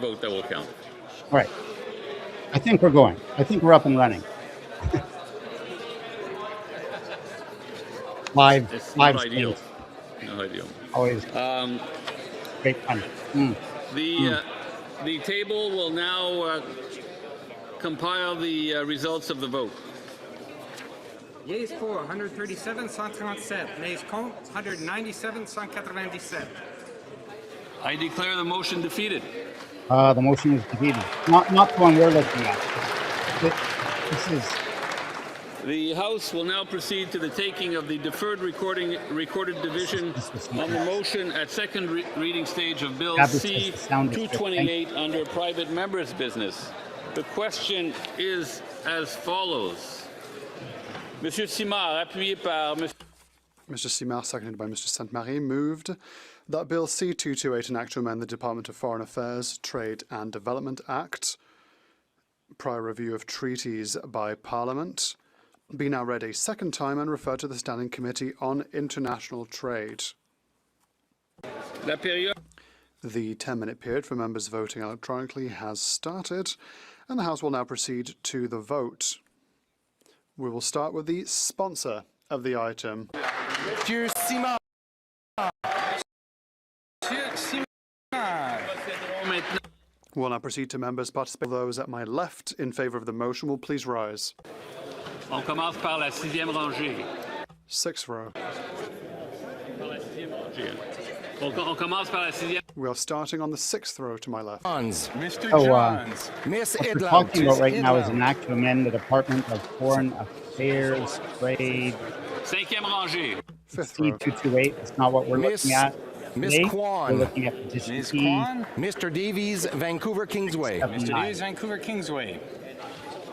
vote that will count. All right. I think we're going. I think we're up and running. live Not ideal. Not ideal. Always great fun. The table will now compile the results of the vote. Yeas for 137, 137. Nays contre 197, 197. I declare the motion defeated. The motion is defeated. Not the one we're looking at. This is. The House will now proceed to the taking of the deferred recorded division on the motion at second reading stage of Bill C-228 under private members' business. The question is as follows. Monsieur Simard, appuyé par Mr. Simard, seconded by Mr. Sainte-Marie, moved that Bill C-228 enact to amend the Department of Foreign Affairs, Trade and Development Act, prior review of treaties by Parliament, be now read a second time and referred to the Standing Committee on International Trade. La période. The 10-minute period for members voting electronically has started, and the House will now proceed to the vote. We will start with the sponsor of the item. Monsieur Simard. Monsieur Simard. We'll now proceed to members participating. Those at my left in favour of the motion will please rise. On commence par la 6e rangée. Sixth row. On commence par la 6e. We are starting on the sixth row to my left. Mr. Johns. Miss What we're Idlam. talking about right now is an act to amend the Department of Foreign Affairs, Trade. 5e rangée. Fifth row. C-228. That's not what we're looking at. Miss Today. Kwan. We're looking at petition Miss P. Kwan. Mr. Davies, Vancouver Kingsway. Mr. Davies, Vancouver Kingsway.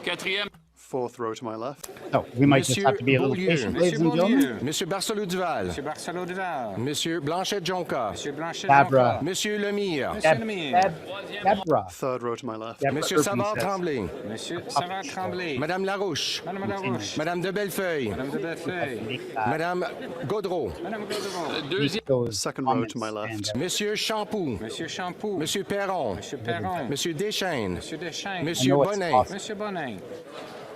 4e. Fourth row to my left. So we might just Monsieur have to be a little Beaulieu. patient, ladies and gentlemen. Monsieur Barcelot Duval. Monsieur Barcelot Duval. Monsieur Blanchet Jonca. Monsieur Blanchet. Barbara. Monsieur Lemire. Monsieur Lemire. Deborah. Third row to my left. Deborah Monsieur Urban Savard says. Tremblay. Monsieur Savard Tremblay. Madame Larouche. Madame Larouche. Madame de Bellefeuille. Madame de Bellefeuille. Madame Gaudreau. Madame Gaudreau. Deuxième. Those Second row comments to my left. and, Monsieur Champoux. Monsieur Champoux. Monsieur Perron. Monsieur Perron. Monsieur Deschênes. Monsieur Deschênes. Monsieur I know it's Bonnet. possible. Monsieur Bonnet.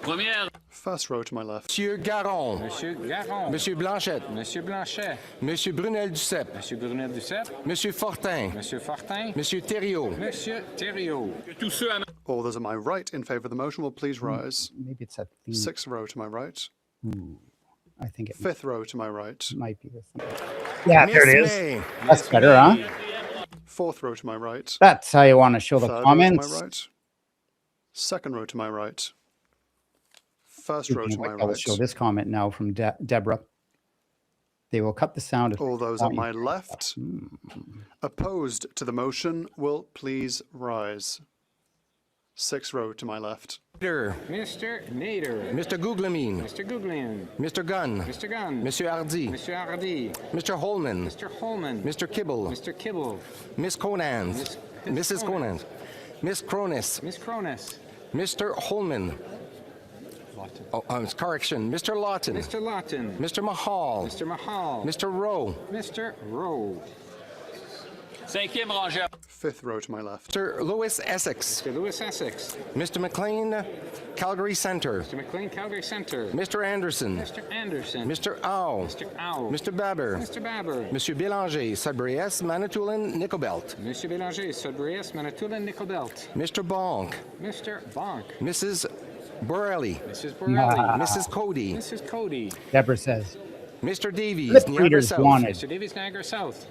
Première. First row to my left. Monsieur Garon. Monsieur Garon. Monsieur Blanchette. Monsieur Blanchet. Monsieur Brunel Duceppe. Monsieur Brunel Duceppe. Monsieur Fortin. Monsieur Fortin. Monsieur Thériault. Monsieur Thériault. Tous ceux à All those at my right in favour of the motion will please rise. maybe it's a theme. Sixth row to my right. I think it Fifth row to my right. might be this. Yeah, there it Miss is. May. That's better, huh? Fourth row to my right. That's how you want to show the Third row comments. to my right. Second row to my right. First row to my I will right. show this comment now from Deborah. They will cut the sound. If All they those at want you my to. left opposed to the motion will please rise. Sixth row to my left. Nader. Mr. Nader. Mr. Gouglamine. Mr. Gouglian. Mr. Gunn. Mr. Gunn. Monsieur Hardy. Monsieur Hardy. Mr. Holman. Mr. Holman. Mr. Kibble. Mr. Kibble. Miss Conant. Mrs. Conant. Miss Cronis. Miss Cronus. Mr. Holman. Correction. Mr. Lawton. Mr. Lawton. Mr. Mahal. Mr. Mahal. Mr. Rowe. Mr. Rowe. 5e rangée. Fifth row to my left. Mr. Lewis Essex. Mr. Lewis Essex. Mr. McLean, Calgary Centre. Mr. McLean, Calgary Centre. Mr. Anderson. Mr. Anderson. Mr. Au. Mr. Owl. Mr. Baber. Mr. Baber. Monsieur Bélanger, Sudbury-Est, Manitoulin, Nickelbelt. Monsieur Bélanger, Sudbury-Est, Manitoulin, Nickelbelt. Mr. Bonk. Mr. Bonk. Mrs. Borelli. Mrs. Borelli. Mrs. Cody. Mrs. Cody. Deborah says. Mr. Davies, Lip Niagara readers South. wanted. Mr. Davies, Niagara South.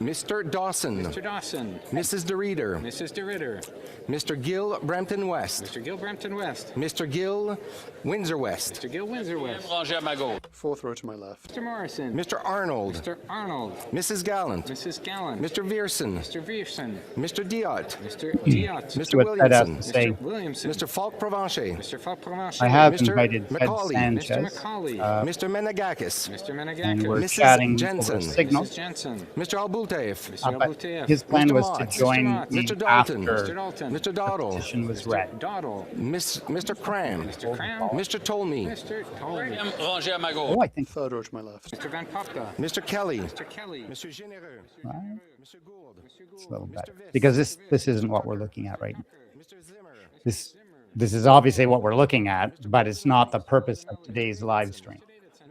Mr. Dawson. Mr. Dawson. Mrs. DeReader. Mrs. DeRitter. Mr. Gill, Brampton West. Mr. Gill, Brampton West. Mr. Gill, Windsor West. Mr. Gill, Windsor West. Rangée à ma gauche. Fourth row to my left. Mr. Morrison. Mr. Arnold. Mr. Arnold. Mrs. Gallant. Mrs. Gallant. Mr. Vierson. Mr. Vierson. Mr. Diot. Mr. Diot. Mr. See what Ted has Williamson. to say. Mr. Williamson. Mr. Falk Provencher. Mr. Falk Provencher. I have Mr. invited Ted Macaulay. Sanchez. Mr. Macaulay. Mr. Menegakis. Mr. And Menegakis. we're Mrs. chatting Jensen. over signal. Mrs. Jensen. Mr. Bouteille. But his plan Mr. was to Mott. join Mr. me Mr. Dalton. after Mr. Dalton. Mr. Doddle. petition was read. Doddle. Mr. Cram. Mr. Cram. Mr. Tolney. Mr. Toley. Rangé à ma Oh, gauche. I think Third row to my left. Mr. Van Popta. Mr. Kelly. Mr. Kelly. Monsieur Généreux. right, Mr. Gould. it's a little better because this isn't what we're looking at right now. Mr. Zimmer. This is obviously what we're looking at, but it's not the purpose of today's live stream.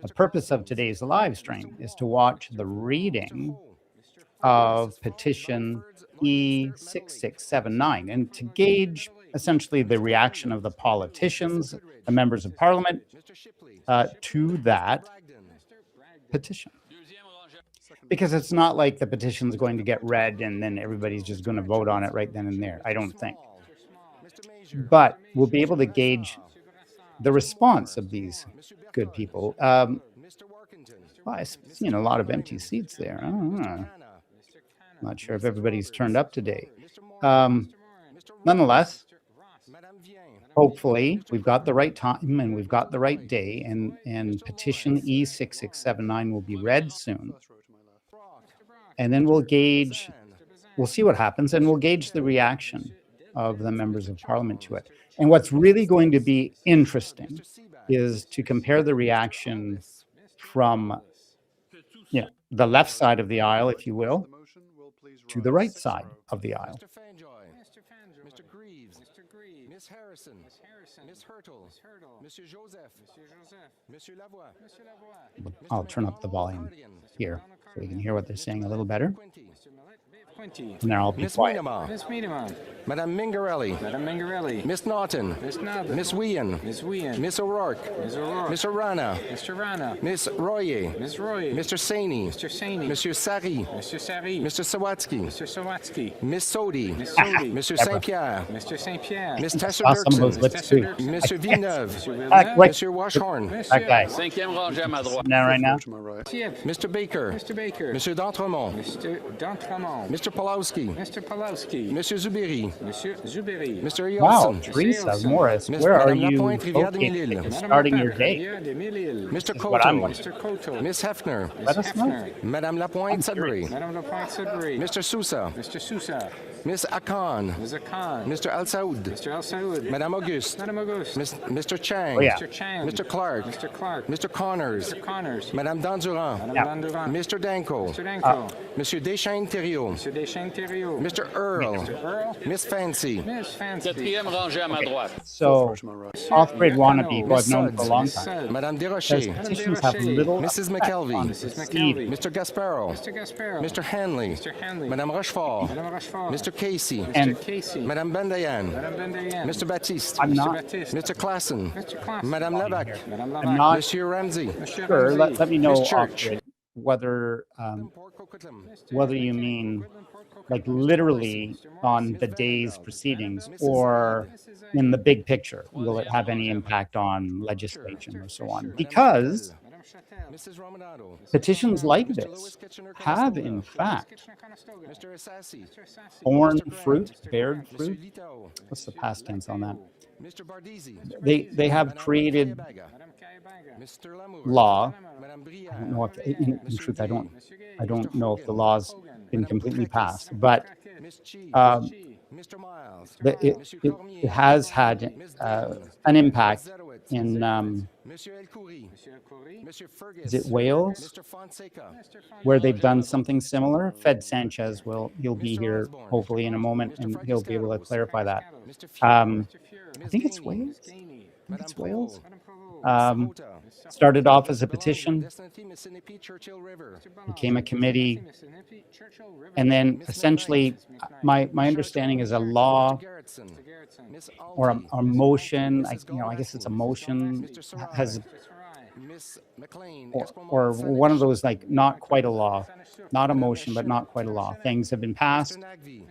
The purpose of today's live stream is to watch the reading of petition E6679 and to gauge essentially the reaction of the politicians, the members of parliament, to that petition. Because it's not like the petition's going to get read and then everybody's just going to vote on it right then and there. I don't think. But we'll be able to gauge the response of these good people. Well, I've seen a lot of empty seats there. I don't know. Not sure if everybody's turned up today. Nonetheless, hopefully we've got the right time and we've got the right day, and petition E6679 will be read soon. And then we'll see what happens, and we'll gauge the reaction of the members of parliament to it. And what's really going to be interesting is to compare the reaction from the left side of the aisle, if you will, to the right side of the aisle. Mr. Fanjoy. Mr. Greaves. Miss Harrison. Miss Hurtle. Monsieur Joseph. Monsieur Lavoie. I'll turn up the volume here so we can hear what they're saying a little better. Quinty. And then I'll be Miss quiet. Minema. Miss Miedemann. Madame Mingarelli. Madame Mingarelli. Miss Naughton. Miss Naughton. Miss Whean. Miss Whean. Miss O'Rourke. Miss O'Rourke. Mr. Rana. Mr. Rana. Miss Royer. Miss Roy. Mr. Saini. Mr. Saini. Monsieur Sari. Mr. Sari. Mr. Sawatsky. Mr. Sawatsky. Miss Sodi. Miss Sodi. Monsieur Deborah. Saint-Pierre. Mr. St. Pierre. Miss Tesser Saw some of those Dirksen. lips too. Monsieur Villeneuve. Mr. Wait. Villeneuve. Monsieur Washorn. That guy. Cinquième rangée à ma droite. Now, right now, To my right. Yep. Mr. Baker. Mr. Baker. Monsieur D'Entremont. Mr. D'Entremont. Mr. Polowski. Mr. Pawlowski. Monsieur Zubiri. Monsieur Zuberi. Mr. wow, Yeltsin. Teresa Elson. Morris, Miss where are Madame you Lapointe, Rivière de located? Mille-Îles. Starting your day. Rivière de Mille-Îles. Mr. what I'm Coto. wondering. Mr. Coto. Miss Hefner. Let us know. Hefner. Madame Lapointe Sudbury. Madame Lapointe Sudbury. Mr. Sousa. Mr. Sousa. Miss Akan. Mr. Khan. Mr. Al Saoud. Mr. El Saoud. Madame Auguste. Madame Auguste. Mr. Chang. Oh, yeah. Mr. Chang. Mr. Clark. Mr. Clark. Mr. Connors. Mr. Connors. Madame Dandurand. Madame Yeah. Dandurand. Mr. Danko. Mr. Danko. Monsieur Deschaines Thériault. Mr. Deschênes Thériault. Mr. Earl. Earl. Miss Fancy. Miss Fancy. Quatrième rangée à ma droite. So, To my right. off-grid wannabe, who I've known for a Suds. long Miss time. Suds. Madame Says Desrochers. petitions have little Mrs. effect McKelvey. on Mrs. proceeding. McKelvey. Mr. Gasparo. Mr. Gasparo. Mr. Hanley. Mr. Hanley. Madame Rochefort. Madame Rochefort. Mr. Casey. And Mr. Casey. Madame Bendayan. Madame Bendayan. Mr. Baptiste. I'm Mr. not Baptiste. Mr. Klassen. Mr. Klaas. Madame Lavac. Madame I'm Lavac. not Monsieur Ramsey. Monsieur sure. Ramsey. Let me know Miss Church. off-grid whether you mean like literally on the day's proceedings or in the big picture. Will it have any impact on legislation or so on? Because Madame Chatel. Mrs. Romanado. petitions like this have, in fact, Mr. Assassi. borne fruit, bared Monsieur fruit. Litao. What's the past tense on that? Mr. Bardisi. They have created Madame Kaibaga. Mr. Lamour. law. Madame I don't Briard. know if, in truth, I don't know if the law's been completely passed, but Miss Chi. Mr. Miles. it has had an impact in Monsieur El Khoury. Monsieur Khoury. Monsieur Fergus. is it Wales Mr. Fonseca. where they've done something similar? Fed Sanchez he'll be here hopefully in a moment and he'll be able to clarify that. Mr. Fiore. I think it's Wales. I think it's Wales. Madame Corot. Started off as a petition, Destinity Mississippi Churchill River. became a committee, and then essentially, my understanding is a law Garrettson. Miss or Alty. a motion. I guess it's a motion has Miss McLean. or one of those like not quite a law, not a motion, but not quite a law. Things have been passed Mr. Nagvi.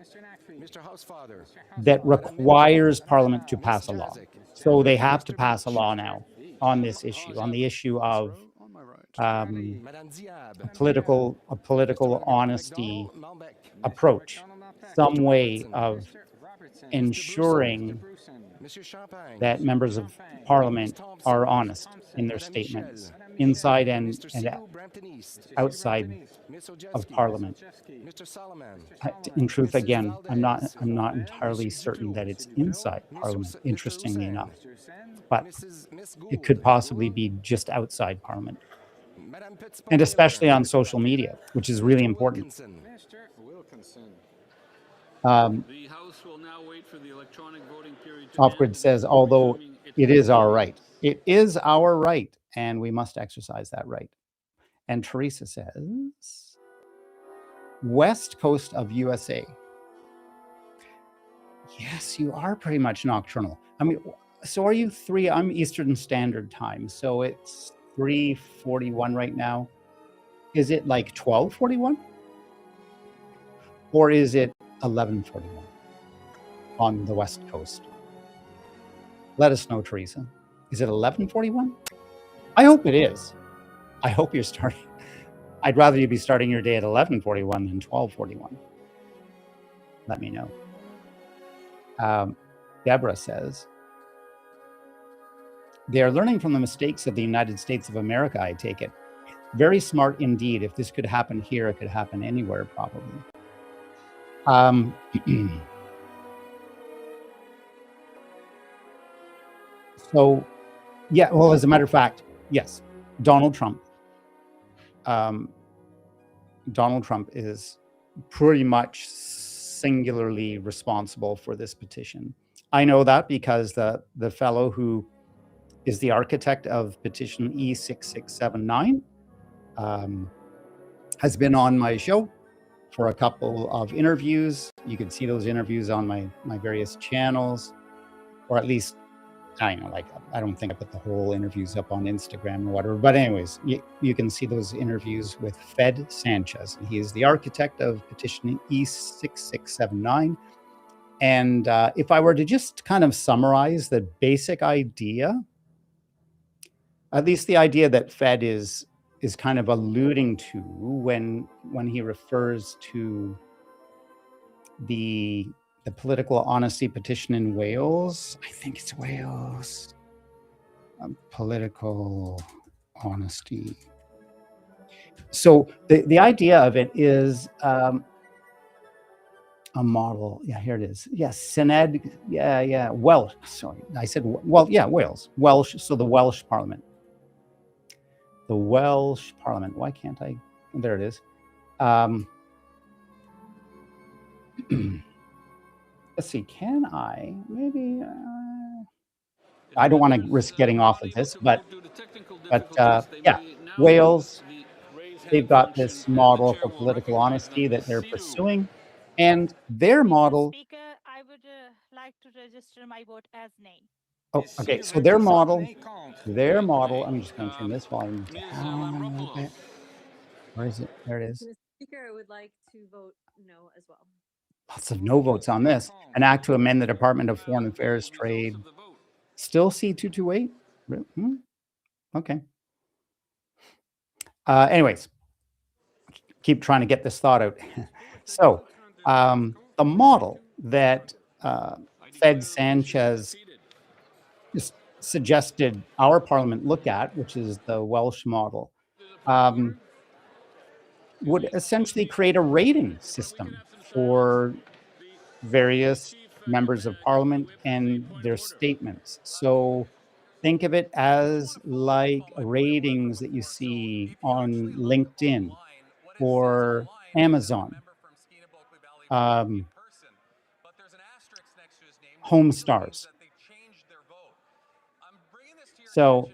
Mr. Housefather. that requires Parliament to pass a law. So they have to pass a law now on this issue, on the issue of On my right. Madame Diab. political honesty Malbec. approach, some way of ensuring Monsieur Champagne. that members of Parliament are honest in their statements. inside and Mr. Sibu Brampton East. outside Ms. of Ojewski. Parliament. Mr. Solomon. In truth, Mrs. again, I'm Valdez. not entirely certain that it's inside Parliament, interestingly enough, but Miss it could possibly be just outside Parliament, Madame Pitts and especially on social media, which is really important. Mr. Wilkinson. The House will now wait for the electronic voting period to Offgrid end says, before although resuming its it is our proceedings. right. It is our right, and we must exercise that right. And Teresa says, West Coast of USA. Yes, you are pretty much nocturnal. I mean, so are you three? I'm Eastern Standard Time, so it's 3:41 right now. Is it like 12:41? Or is it 11:41 on the West Coast? Let us know, Teresa. Is it 11:41? I hope it is. I hope you're starting. I'd rather you be starting your day at 11:41 than 12:41. Let me know. Deborah says, they are learning from the mistakes of the United States of America, I take it. Very smart indeed. If this could happen here, it could happen anywhere, probably. So, yeah, well, as a matter of fact, yes, Donald Trump is pretty much singularly responsible for this petition. I know that because the fellow who is the architect of petition E6679 has been on my show for a couple of interviews. You can see those interviews on my various channels, or at least, I know, like, I don't think I put the whole interviews up on Instagram or whatever, but anyways, you can see those interviews with Fed Sanchez. He is the architect of petition E6679. And if I were to just kind of summarize the basic idea, at least the idea that Fed is kind of alluding to when he refers to the political honesty petition in Wales. I think it's Wales. Political honesty. So the idea of it is a model. Yeah, here it is. Yes, Senedd. Yeah. Welsh. Sorry, I said, well, yeah, Wales. Welsh. So the Welsh Parliament. The Welsh Parliament. Why can't I? There it is. Let's see. Can I? Maybe. I don't want to risk getting off of this, but yeah, Wales. They've got this model for political honesty that they're pursuing, and their model. Speaker, I would like to register my vote as nay. Oh, okay. So their model. I'm just going to turn this volume down a little bit. Where is it? There it is. Mr. Speaker, I would like to vote no as well. Lots of no votes on this. An act to amend the Department of Foreign Affairs Trade. Still C228? Okay. Anyways, keep trying to get this thought out. So the model that Fed Sanchez just suggested our Parliament look at, which is the Welsh model, would essentially create a rating system for various members of Parliament and their statements. So think of it as like ratings that you see on LinkedIn or Amazon, Home Stars. So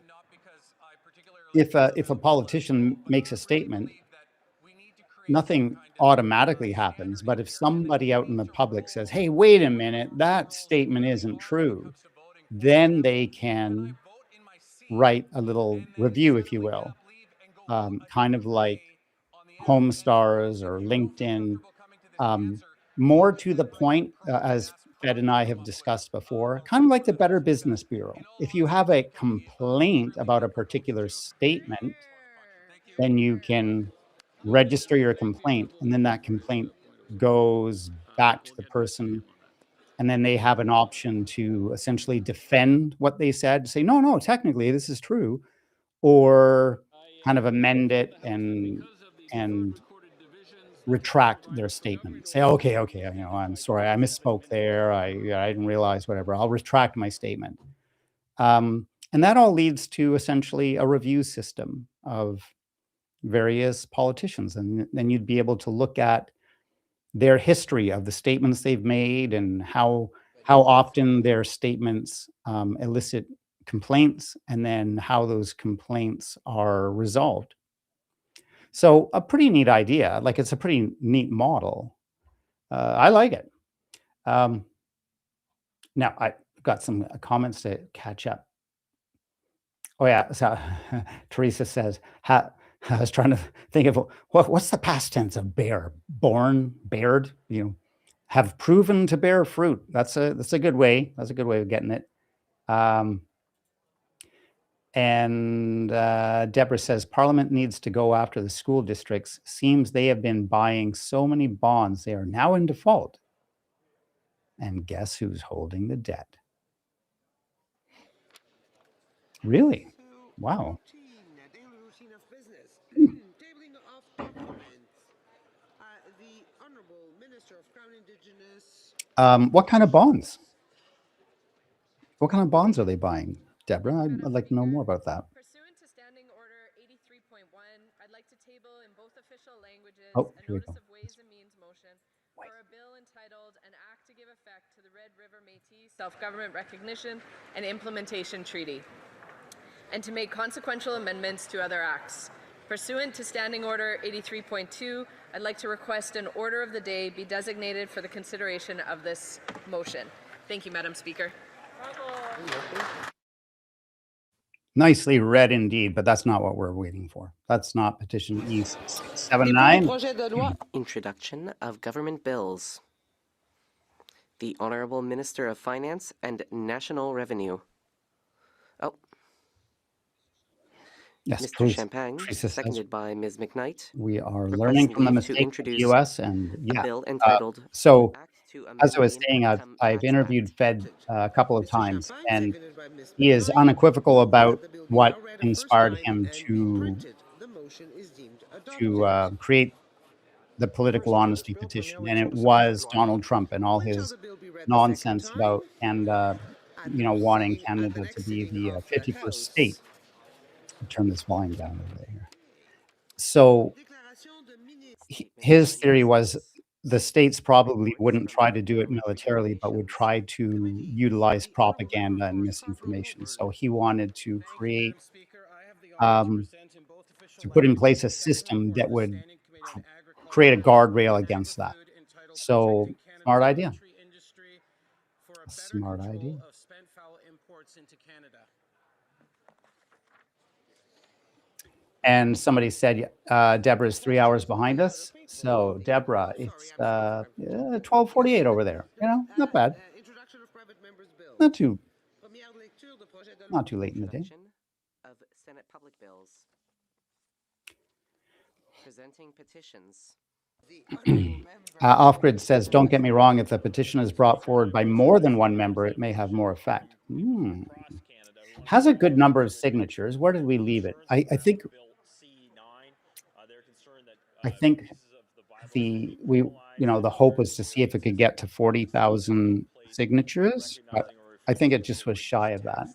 if a politician makes a statement, nothing automatically happens. But if somebody out in the public says, hey, wait a minute, that statement isn't true, then they can write a little review, if you will, kind of like Home Stars or LinkedIn, more to the point, as Fed and I have discussed before, kind of like the Better Business Bureau. If you have a complaint about a particular statement, then you can register your complaint, and then that complaint goes back to the person, and then they have an option to essentially defend what they said, say, no, technically this is true, or kind of amend it and retract their statement. Say, okay, I'm sorry, I misspoke there. I didn't realize whatever. I'll retract my statement. And that all leads to essentially a review system of various politicians, and then you'd be able to look at their history of the statements they've made and how often their statements elicit complaints, and then how those complaints are resolved. So a pretty neat idea. Like, it's a pretty neat model. I like it. Now I got some comments to catch up. Oh yeah, so Teresa says, I was trying to think of what's the past tense of bear? Born, bared, have proven to bear fruit. That's a good way. That's a good way of getting it. And Deborah says, Parliament needs to go after the school districts. Seems they have been buying so many bonds, they are now in default. And guess who's holding the debt? Really? Wow. Daily routine of business. Tabling of documents. The Honorable Minister of Crown Indigenous. What kind of bonds? What kind of bonds are they buying, Deborah? I'd like to know more about that. Pursuant to Standing Order 83.1, I'd like to table in both official languages Oh, a here we notice go. of Ways and Means motion for a bill entitled An Act to Give Effect to the Red River Métis Self-Government Recognition and Implementation Treaty, and to make consequential amendments to other acts. Pursuant to Standing Order 83.2, I'd like to request an order of the day be designated for the consideration of this motion. Thank you, Madam Speaker. Nicely read indeed, but that's not what we're waiting for. That's not petition E679. Projet de loi. Introduction of Government Bills. The Honorable Minister of Finance and National Revenue. Oh. Yes, Mr. please. Champagne, Teresa says seconded by Ms. McKnight. we are requests learning from the leave to mistakes of the introduce US, and a yeah. bill entitled So Act to as I Amend was the saying, Income I've Tax interviewed Act. Fed a couple of Mr. times, Champagne, and seconded by Ms. he is McKnight. unequivocal about The bill be what now read a first inspired time him and be to printed. The motion is deemed adopted. create the political honesty petition, and it was Donald Trump and all When shall his the bill be read the nonsense second about time? Canada, At the wanting proceeding at the Canada next to be sitting the of the 51st House. state. I'll turn this volume down a bit here. So Déclaration de ministre. his theory was the states probably wouldn't try to do it militarily, but would try to utilize propaganda and misinformation. So he wanted to create, to put in place a system that would create a guardrail against that. So, smart idea. Smart idea. And somebody said, Deborah's 3 hours behind us. So, Deborah, it's 12:48 over there. Not bad. Introduction of private members' bill. Not too Première lecture de projet de loi. not too late in the day. Introduction of Senate public bills. Presenting petitions. The honorable member. Off-grid says, don't get me wrong, if the petition is brought forward by more than one member, it may have more effect. Has a good number of signatures. Where did we leave it? I think the hope was to see if it could get to 40,000 signatures, but I think it just was shy of that.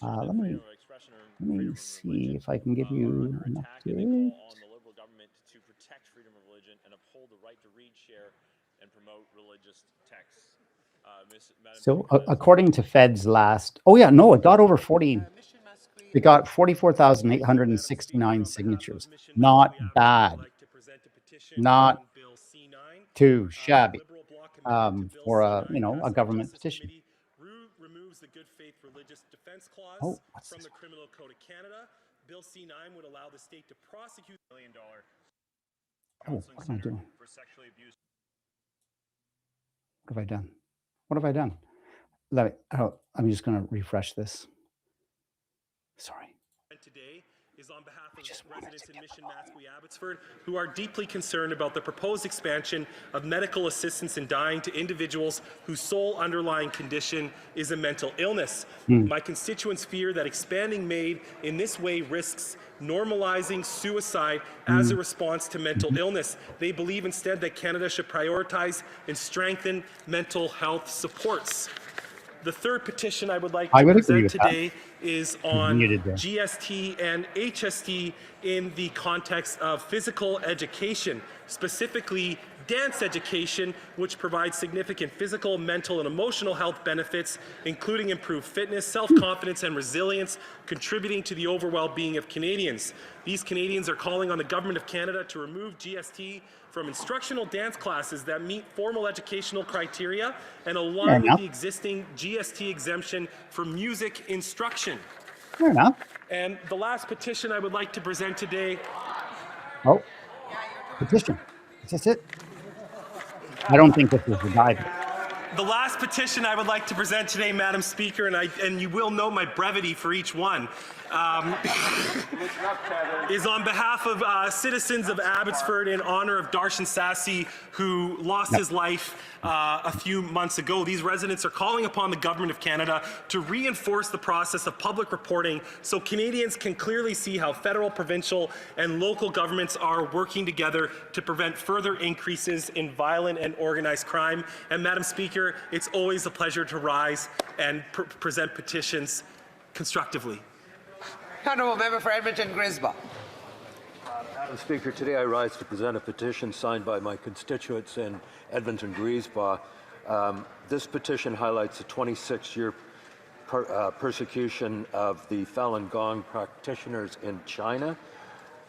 Let me see if I can give you an update. So according to Fed's last, it got over 40. It got 44,869 signatures. Not bad. Not too shabby for a government petition. Removes the good faith religious defense clause what's from this the Criminal Code of Canada. Bill C9 would allow the state to prosecute $1 million. What am I doing? For sexually abused. What have I done? What have I done? I'm just going to refresh this. Sorry. Today is on behalf of residents in Mission Matsqui, Abbotsford, who are deeply concerned about the proposed expansion of medical assistance in dying to individuals whose sole underlying condition is a mental illness. My constituents fear that expanding MAID in this way risks normalizing suicide as a response to mental illness. They believe instead that Canada should prioritize and strengthen mental health supports. The third petition I would like to present today is on GST and HST in the context of physical education, specifically dance education, which provides significant physical, mental, and emotional health benefits, including improved fitness, self-confidence, and resilience, contributing to the overall well-being of Canadians. These Canadians are calling on the Government of Canada to remove GST from instructional dance classes that meet formal educational criteria and align with the existing GST exemption for music instruction. Fair enough. And the last petition I would like to present today. Oh, petition. Is this it? I don't think this is the guide. The last petition I would like to present today, Madam Speaker, and you will note my brevity for each one, is on behalf of citizens of Abbotsford in honor of Darshan Sassi, who lost his life a few months ago. These residents are calling upon the Government of Canada to reinforce the process of public reporting so Canadians can clearly see how federal, provincial, and local governments are working together to prevent further increases in violent and organized crime. And Madam Speaker, it's always a pleasure to rise and present petitions constructively. Honourable Member for Edmonton Grisba. Madam Speaker, today I rise to present a petition signed by my constituents in Edmonton Grisba. This petition highlights the 26-year persecution of the Falun Gong practitioners in China.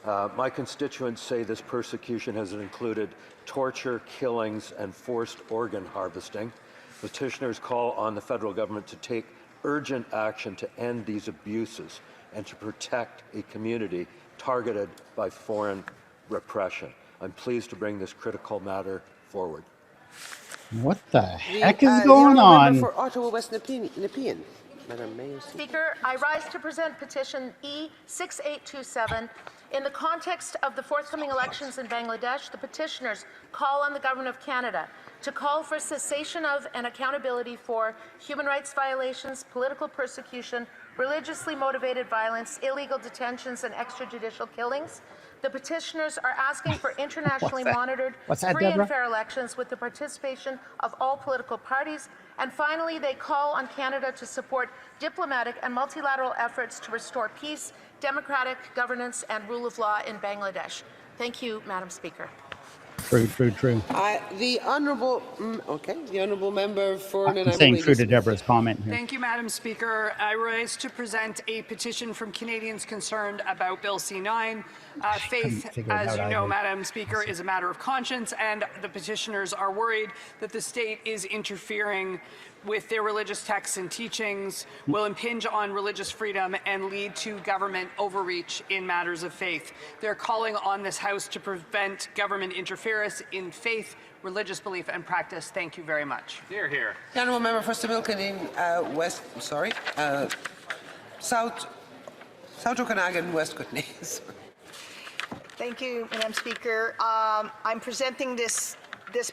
My constituents say this persecution has included torture, killings, and forced organ harvesting. Petitioners call on the federal government to take urgent action to end these abuses and to protect a community targeted by foreign repression. I'm pleased to bring this critical matter forward. What the heck is going on? For Ottawa West Nepean. Madam Mayor. Speaker, I rise to present petition E6827. In the context of the forthcoming elections in Bangladesh, the petitioners call on the Government of Canada to call for cessation of and accountability for human rights violations, political persecution, religiously motivated violence, illegal detentions, and extrajudicial killings. The petitioners are asking for internationally monitored, free and fair elections with the participation of all political parties. And finally, they call on Canada to support diplomatic and multilateral efforts to restore peace, democratic governance, and rule of law in Bangladesh. Thank you, Madam Speaker. True. The Honourable, the Honourable Member for I'm saying true to Deborah's comment here. Thank you, Madam Speaker. I rise to present a petition from Canadians concerned about Bill C9. Faith, as you know, Madam Speaker, is a matter of conscience, and the petitioners are worried that the state is interfering with their religious texts and teachings, will impinge on religious freedom, and lead to government overreach in matters of faith. They're calling on this House to prevent government interference in faith, religious belief, and practice. Thank you very much. Hear, hear. The Honourable Member for Similkin in South Okanagan, West Kootenay. Thank you, Madam Speaker. I'm presenting this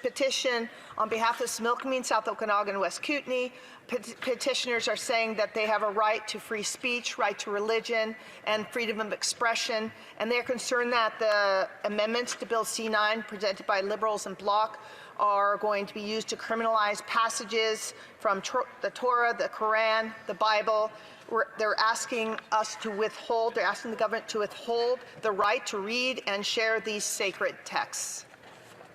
petition on behalf of Similkameen, South Okanagan, West Kootenay. Petitioners are saying that they have a right to free speech, right to religion, and freedom of expression, and they're concerned that the amendments to Bill C9 presented by Liberals and Bloc are going to be used to criminalize passages from the Torah, the Quran, the Bible. They're asking us to withhold, they're asking the government to withhold the right to read and share these sacred texts.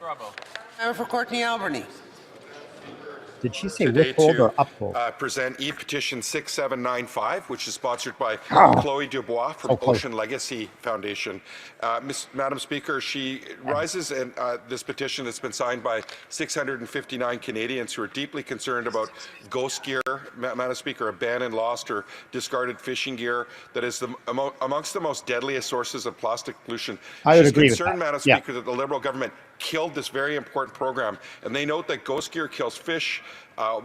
Bravo. Member for Courtney Albany. Did she say withhold or uphold? Present e-petition 6795, which is sponsored by Chloe Dubois from Ocean Legacy Foundation. Madam Speaker, she rises in this petition that's been signed by 659 Canadians who are deeply concerned about ghost gear, Madam Speaker, abandoned, lost, or discarded fishing gear that is amongst the most deadliest sources of plastic pollution. I would agree with that. She's concerned, Madam Speaker, that the Liberal government killed this very important program, and they note that ghost gear kills fish,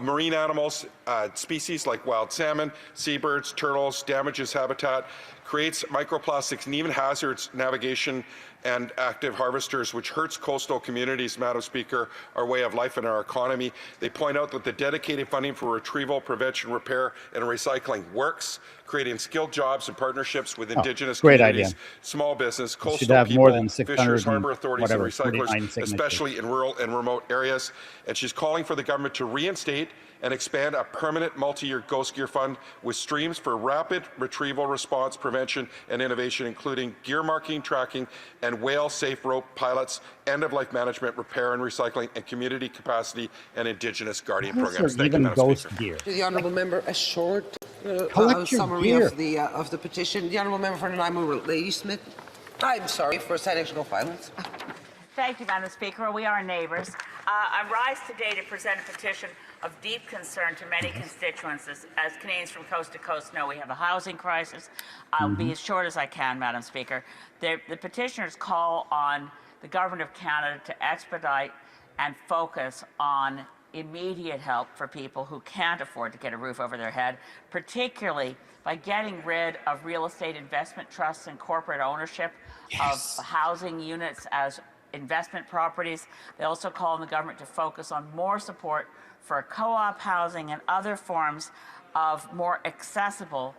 marine animals, species like wild salmon, seabirds, turtles, damages habitat, creates microplastics and even hazards navigation and active harvesters, which hurts coastal communities, Madam Speaker, our way of life and our economy. They point out that the dedicated funding for retrieval, prevention, repair, and recycling works, creating skilled jobs and partnerships with Indigenous communities, small business, coastal people, fishers, harbour authorities, and recyclers, especially in rural and remote areas. And she's calling for the government to reinstate and expand a permanent multi-year ghost gear fund with streams for rapid retrieval response, prevention, and innovation, including gear marking, tracking, and whale-safe rope pilots, end-of-life management, repair and recycling, and community capacity and Indigenous guardian programs. Thank you, Madam Speaker. To the honourable member, a short summary of the petition. The honourable member for Nanaimo, Lady Smith. I'm sorry for sexual violence. Thank you, Madam Speaker. We are neighbours. I rise today to present a petition of deep concern to many constituents. As Canadians from coast to coast know, we have a housing crisis. I'll be as short as I can, Madam Speaker. The petitioners call on the Government of Canada to expedite and focus on immediate help for people who can't afford to get a roof over their head, particularly by getting rid of real estate investment trusts and corporate ownership of housing units as investment properties. They also call on the government to focus on more support for co-op housing and other forms of more accessible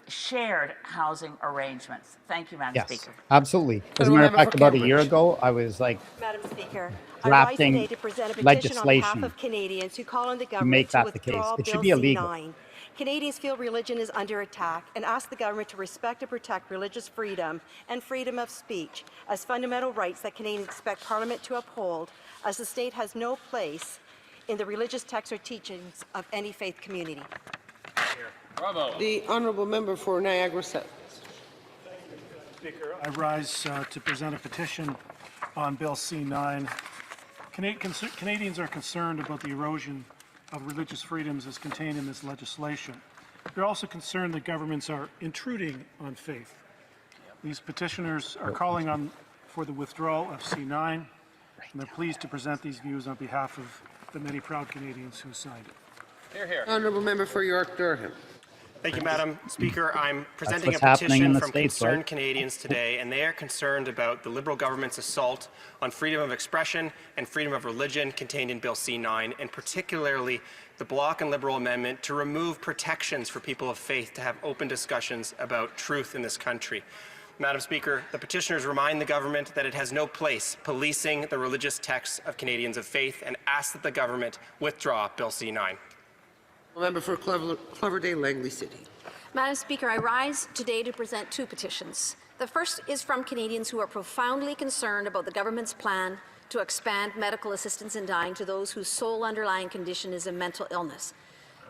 shared housing arrangements. Thank you, Madam Speaker. Absolutely. As a matter of fact, about a year ago, I was like Madam Speaker, drafting I rise today to present a petition legislation on behalf of Canadians who call on the to government make to that the case. withdraw It should Bill be illegal. C-9. Canadians feel religion is under attack and ask the government to respect and protect religious freedom and freedom of speech as fundamental rights that Canadians expect Parliament to uphold, as the state has no place in the religious texts or teachings of any faith community. Bravo. The honourable member for Niagara South. Speaker, I rise to present a petition on Bill C-9. Canadians are concerned about the erosion of religious freedoms as contained in this legislation. They're also concerned that governments are intruding on faith. These petitioners are calling for the withdrawal of C-9, and they're pleased to present these views on behalf of the many proud Canadians who signed it. Hear, hear. Honourable member for York Durham. Thank you, Madam Speaker. I'm presenting a what's happening in petition the from States, concerned right? Canadians today, and they are concerned about the Liberal government's assault on freedom of expression and freedom of religion contained in Bill C-9, and particularly the Bloc and Liberal amendment to remove protections for people of faith to have open discussions about truth in this country. Madam Speaker, the petitioners remind the government that it has no place policing the religious texts of Canadians of faith and ask that the government withdraw Bill C-9. Member for Cloverdale, Langley City. Madam Speaker, I rise today to present two petitions. The first is from Canadians who are profoundly concerned about the government's plan to expand medical assistance in dying to those whose sole underlying condition is a mental illness.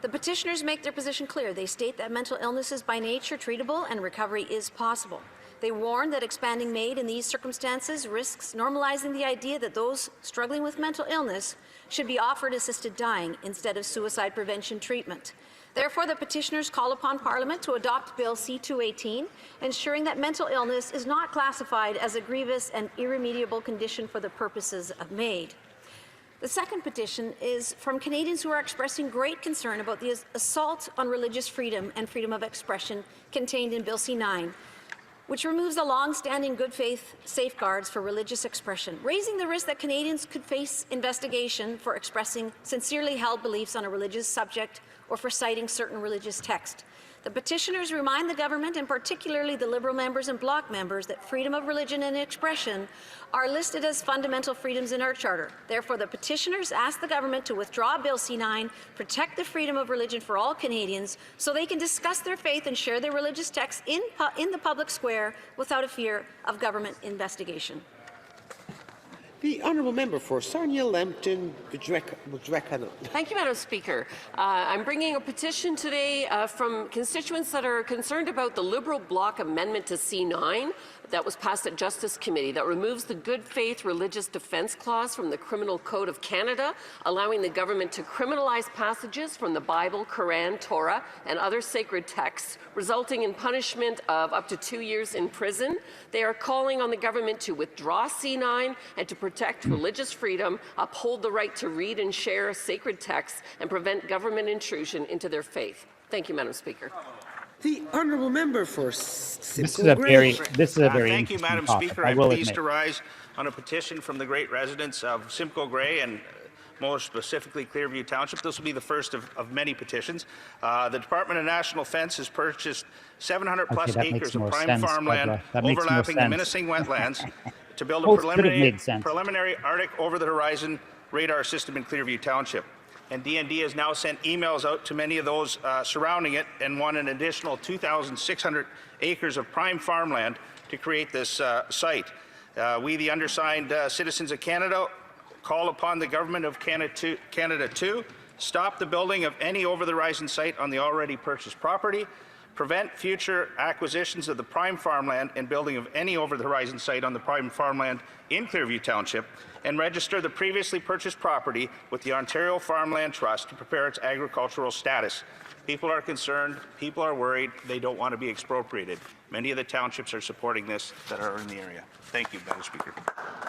The petitioners make their position clear. They state that mental illness is by nature treatable and recovery is possible. They warn that expanding MAID in these circumstances risks normalizing the idea that those struggling with mental illness should be offered assisted dying instead of suicide prevention treatment. Therefore, the petitioners call upon Parliament to adopt Bill C-218, ensuring that mental illness is not classified as a grievous and irremediable condition for the purposes of MAID. The second petition is from Canadians who are expressing great concern about the assault on religious freedom and freedom of expression contained in Bill C-9, which removes the long-standing good faith safeguards for religious expression, raising the risk that Canadians could face investigation for expressing sincerely held beliefs on a religious subject or for citing certain religious text. The petitioners remind the government, and particularly the Liberal members and Bloc members, that freedom of religion and expression are listed as fundamental freedoms in our Charter. Therefore, the petitioners ask the government to withdraw Bill C-9, protect the freedom of religion for all Canadians, so they can discuss their faith and share their religious texts in the public square without a fear of government investigation. The honourable member for Sarnia, Lambton, Budrekano. Thank you, Madam Speaker. I'm bringing a petition today from constituents that are concerned about the Liberal Bloc amendment to C-9 that was passed at Justice Committee that removes the good faith religious defence clause from the Criminal Code of Canada, allowing the government to criminalize passages from the Bible, Quran, Torah, and other sacred texts, resulting in punishment of up to 2 years in prison. They are calling on the government to withdraw C-9 and to protect religious freedom, uphold the right to read and share sacred texts, and prevent government intrusion into their faith. Thank you, Madam Speaker. The honourable member for This is a very Thank you, Madam topic, Speaker. I I'm will pleased admit. to rise on a petition from the great residents of Simcoe Grey and more specifically Clearview Township. This will be the first of many petitions. The Department of National Defence has purchased 700 plus that makes acres of more prime sense, farmland Deborah. That makes more overlapping the sense. menacing wetlands to build a Both could have made sense. preliminary Arctic over-the-horizon radar system in Clearview Township. And DND has now sent emails out to many of those surrounding it and won an additional 2,600 acres of prime farmland to create this site. We, the undersigned citizens of Canada, call upon the Government of Canada to stop the building of any over-the-horizon site on the already purchased property, prevent future acquisitions of the prime farmland and building of any over-the-horizon site on the prime farmland in Clearview Township, and register the previously purchased property with the Ontario Farmland Trust to prepare its agricultural status. People are concerned, people are worried, they don't want to be expropriated. Many of the townships are supporting this that are in the area. Thank you, Madam Speaker.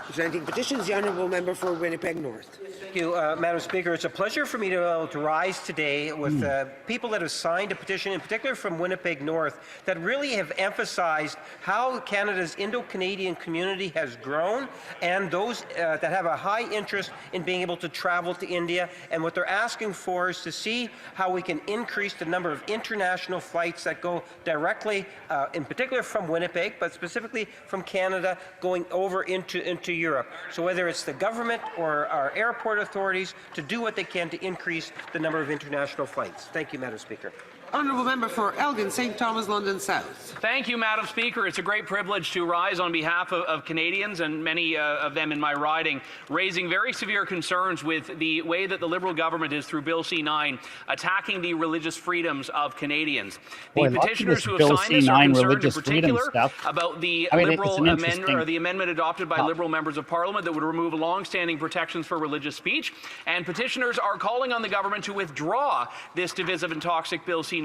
Presenting petitions, the honourable member for Winnipeg North. Thank you, Madam Speaker. It's a pleasure for me to rise today with people that have signed a petition, in particular from Winnipeg North, that really have emphasized how Canada's Indo-Canadian community has grown, and those that have a high interest in being able to travel to India. And what they're asking for is to see how we can increase the number of international flights that go directly, in particular from Winnipeg, but specifically from Canada, going over into Europe. So whether it's the government or our airport authorities to do what they can to increase the number of international flights. Thank you, Madam Speaker. Honourable member for Elgin, St. Thomas, London South. Thank you, Madam Speaker. It's a great privilege to rise on behalf of Canadians and many of them in my riding, raising very severe concerns with the way that the Liberal government is, through Bill C-9, attacking the religious freedoms of Canadians. The petitioners who have signed this are concerned in particular about the Liberal amendment, or the amendment adopted by Liberal members of Parliament that would remove long-standing protections for religious speech. And petitioners are calling on the government to withdraw this divisive and toxic Bill C-9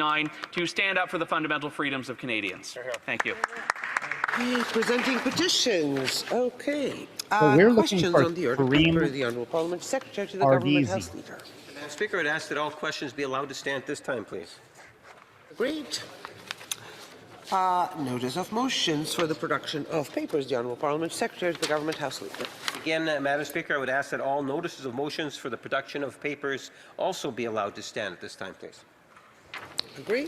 to stand up for the fundamental freedoms of Canadians. Thank you. Presenting petitions. Okay. So we're looking questions for on the order green paper, the Honourable Parliament Secretary to the Government House Leader. Madam Speaker, I'd ask that all questions be allowed to stand at this time, please. Great. Notice of motions for the production of papers, the Honourable Parliament Secretary to the Government House Leader. Again, Madam Speaker, I would ask that all notices of motions for the production of papers also be allowed to stand at this time, please. Agree?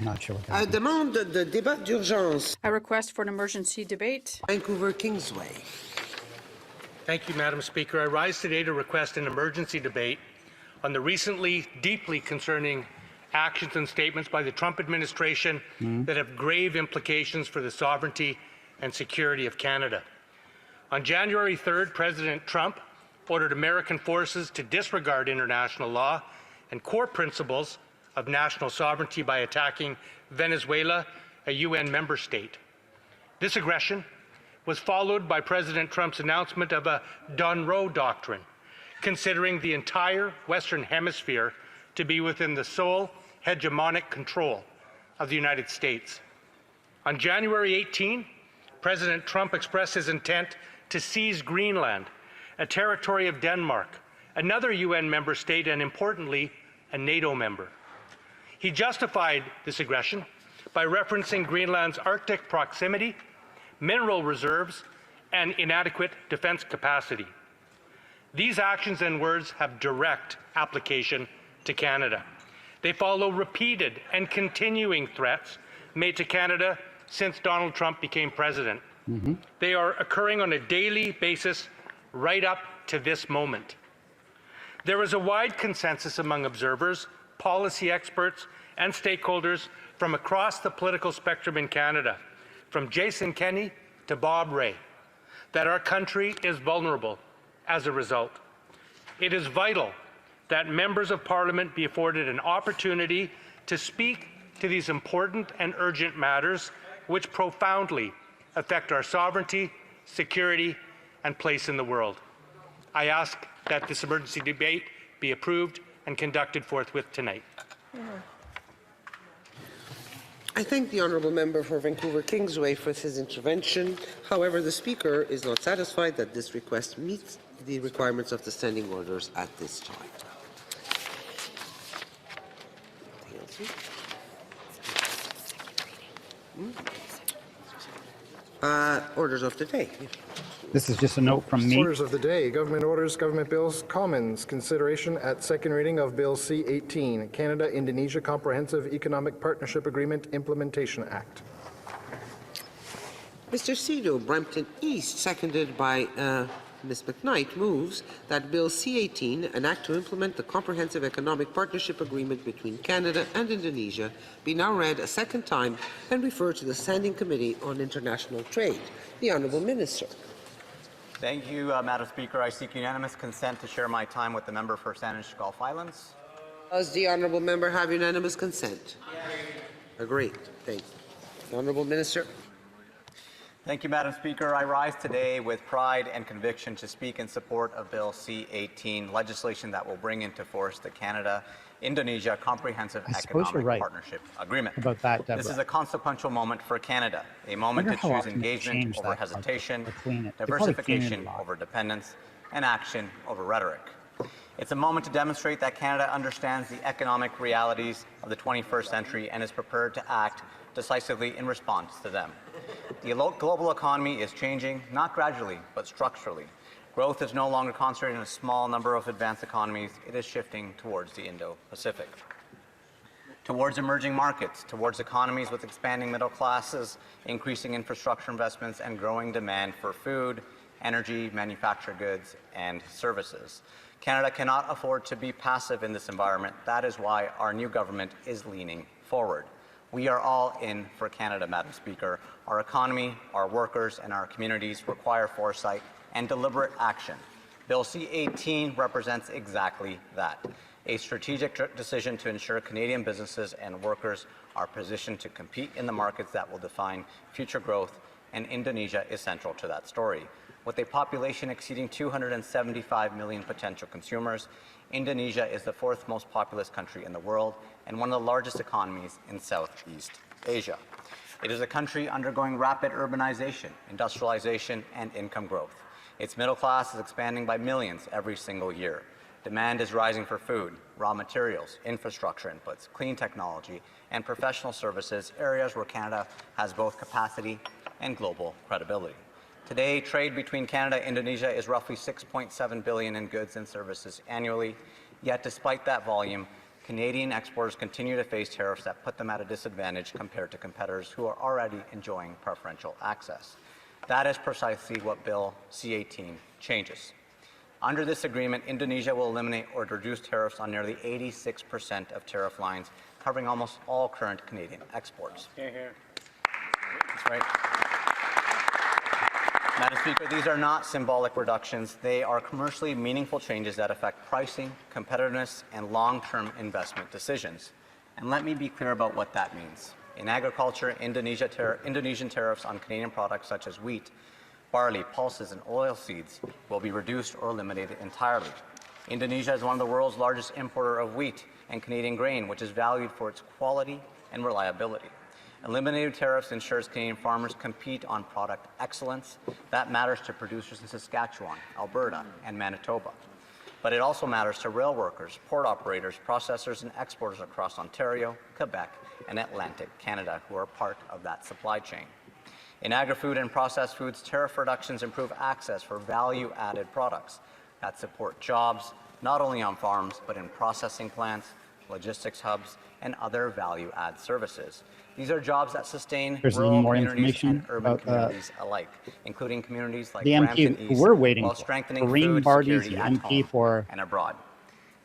I'm not sure what that means. Demande de débat d'urgence. A request for an emergency debate. Vancouver Kingsway. Thank you, Madam Speaker. I rise today to request an emergency debate on the recently deeply concerning actions and statements by the Trump administration that have grave implications for the sovereignty and security of Canada. On January 3rd, President Trump ordered American forces to disregard international law and core principles of national sovereignty by attacking Venezuela, a UN member state. This aggression was followed by President Trump's announcement of a Done Roe doctrine, considering the entire Western Hemisphere to be within the sole hegemonic control of the United States. On January 18, President Trump expressed his intent to seize Greenland, a territory of Denmark, another UN member state, and importantly, a NATO member. He justified this aggression by referencing Greenland's Arctic proximity, mineral reserves, and inadequate defense capacity. These actions and words have direct application to Canada. They follow repeated and continuing threats made to Canada since Donald Trump became president. They are occurring on a daily basis right up to this moment. There is a wide consensus among observers, policy experts, and stakeholders from across the political spectrum in Canada, from Jason Kenney to Bob Rae, that our country is vulnerable as a result. It is vital that members of Parliament be afforded an opportunity to speak to these important and urgent matters which profoundly affect our sovereignty, security, and place in the world. I ask that this emergency debate be approved and conducted forthwith tonight. I thank the Honourable Member for Vancouver Kingsway for his intervention. However, the Speaker is not satisfied that this request meets the requirements of the standing orders at this time. Orders of the day. This is just a note from me. Orders of the day. Government orders, government bills, commons. Consideration at second reading of Bill C-18, Canada-Indonesia Comprehensive Economic Partnership Agreement Implementation Act. Mr. Cedar, Brampton East, seconded by Ms. McKnight, moves that Bill C-18, an act to implement the Comprehensive Economic Partnership Agreement between Canada and Indonesia, be now read a second time and referred to the Standing Committee on International Trade. The Honourable Minister. Thank you, Madam Speaker. I seek unanimous consent to share my time with the member for Saanich Gulf Islands. Does the Honourable Member have unanimous consent? Agreed. Thank you. The Honourable Minister. Thank you, Madam Speaker. I rise today with pride and conviction to speak in support of Bill C-18, legislation that will bring into force the Canada-Indonesia Comprehensive Economic Partnership Agreement. About that, Deborah. This is a consequential moment for Canada, a moment to choose engagement over hesitation, diversification over dependence, and action over rhetoric. It's a moment to demonstrate that Canada understands the economic realities of the 21st century and is prepared to act decisively in response to them. The global economy is changing, not gradually, but structurally. Growth is no longer concentrated in a small number of advanced economies. It is shifting towards the Indo-Pacific, towards emerging markets, towards economies with expanding middle classes, increasing infrastructure investments, and growing demand for food, energy, manufactured goods, and services. Canada cannot afford to be passive in this environment. That is why our new government is leaning forward. We are all in for Canada, Madam Speaker. Our economy, our workers, and our communities require foresight and deliberate action. Bill C-18 represents exactly that, a strategic decision to ensure Canadian businesses and workers are positioned to compete in the markets that will define future growth, and Indonesia is central to that story. With a population exceeding 275 million potential consumers, Indonesia is the fourth most populous country in the world and one of the largest economies in Southeast Asia. It is a country undergoing rapid urbanization, industrialization, and income growth. Its middle class is expanding by millions every single year. Demand is rising for food, raw materials, infrastructure inputs, clean technology, and professional services, areas where Canada has both capacity and global credibility. Today, trade between Canada and Indonesia is roughly $6.7 billion in goods and services annually. Yet, despite that volume, Canadian exporters continue to face tariffs that put them at a disadvantage compared to competitors who are already enjoying preferential access. That is precisely what Bill C-18 changes. Under this agreement, Indonesia will eliminate or reduce tariffs on nearly 86% of tariff lines, covering almost all current Canadian exports. That's right. Madam Speaker, these are not symbolic reductions. They are commercially meaningful changes that affect pricing, competitiveness, and long-term investment decisions. And let me be clear about what that means. In agriculture, Indonesian tariffs on Canadian products such as wheat, barley, pulses, and oilseeds will be reduced or eliminated entirely. Indonesia is one of the world's largest importer of wheat and Canadian grain, which is valued for its quality and reliability. Eliminating tariffs ensures Canadian farmers compete on product excellence. That matters to producers in Saskatchewan, Alberta, and Manitoba. But it also matters to rail workers, port operators, processors, and exporters across Ontario, Quebec, and Atlantic Canada, who are part of that supply chain. In agri-food and processed foods, tariff reductions improve access for value-added products that support jobs, not only on farms, but in processing plants, logistics hubs, and other value-add services. These are jobs that sustain rural communities and urban communities alike, including communities like Brampton East, we're waiting while for, strengthening Kareem food Barty's security at MP home for and abroad.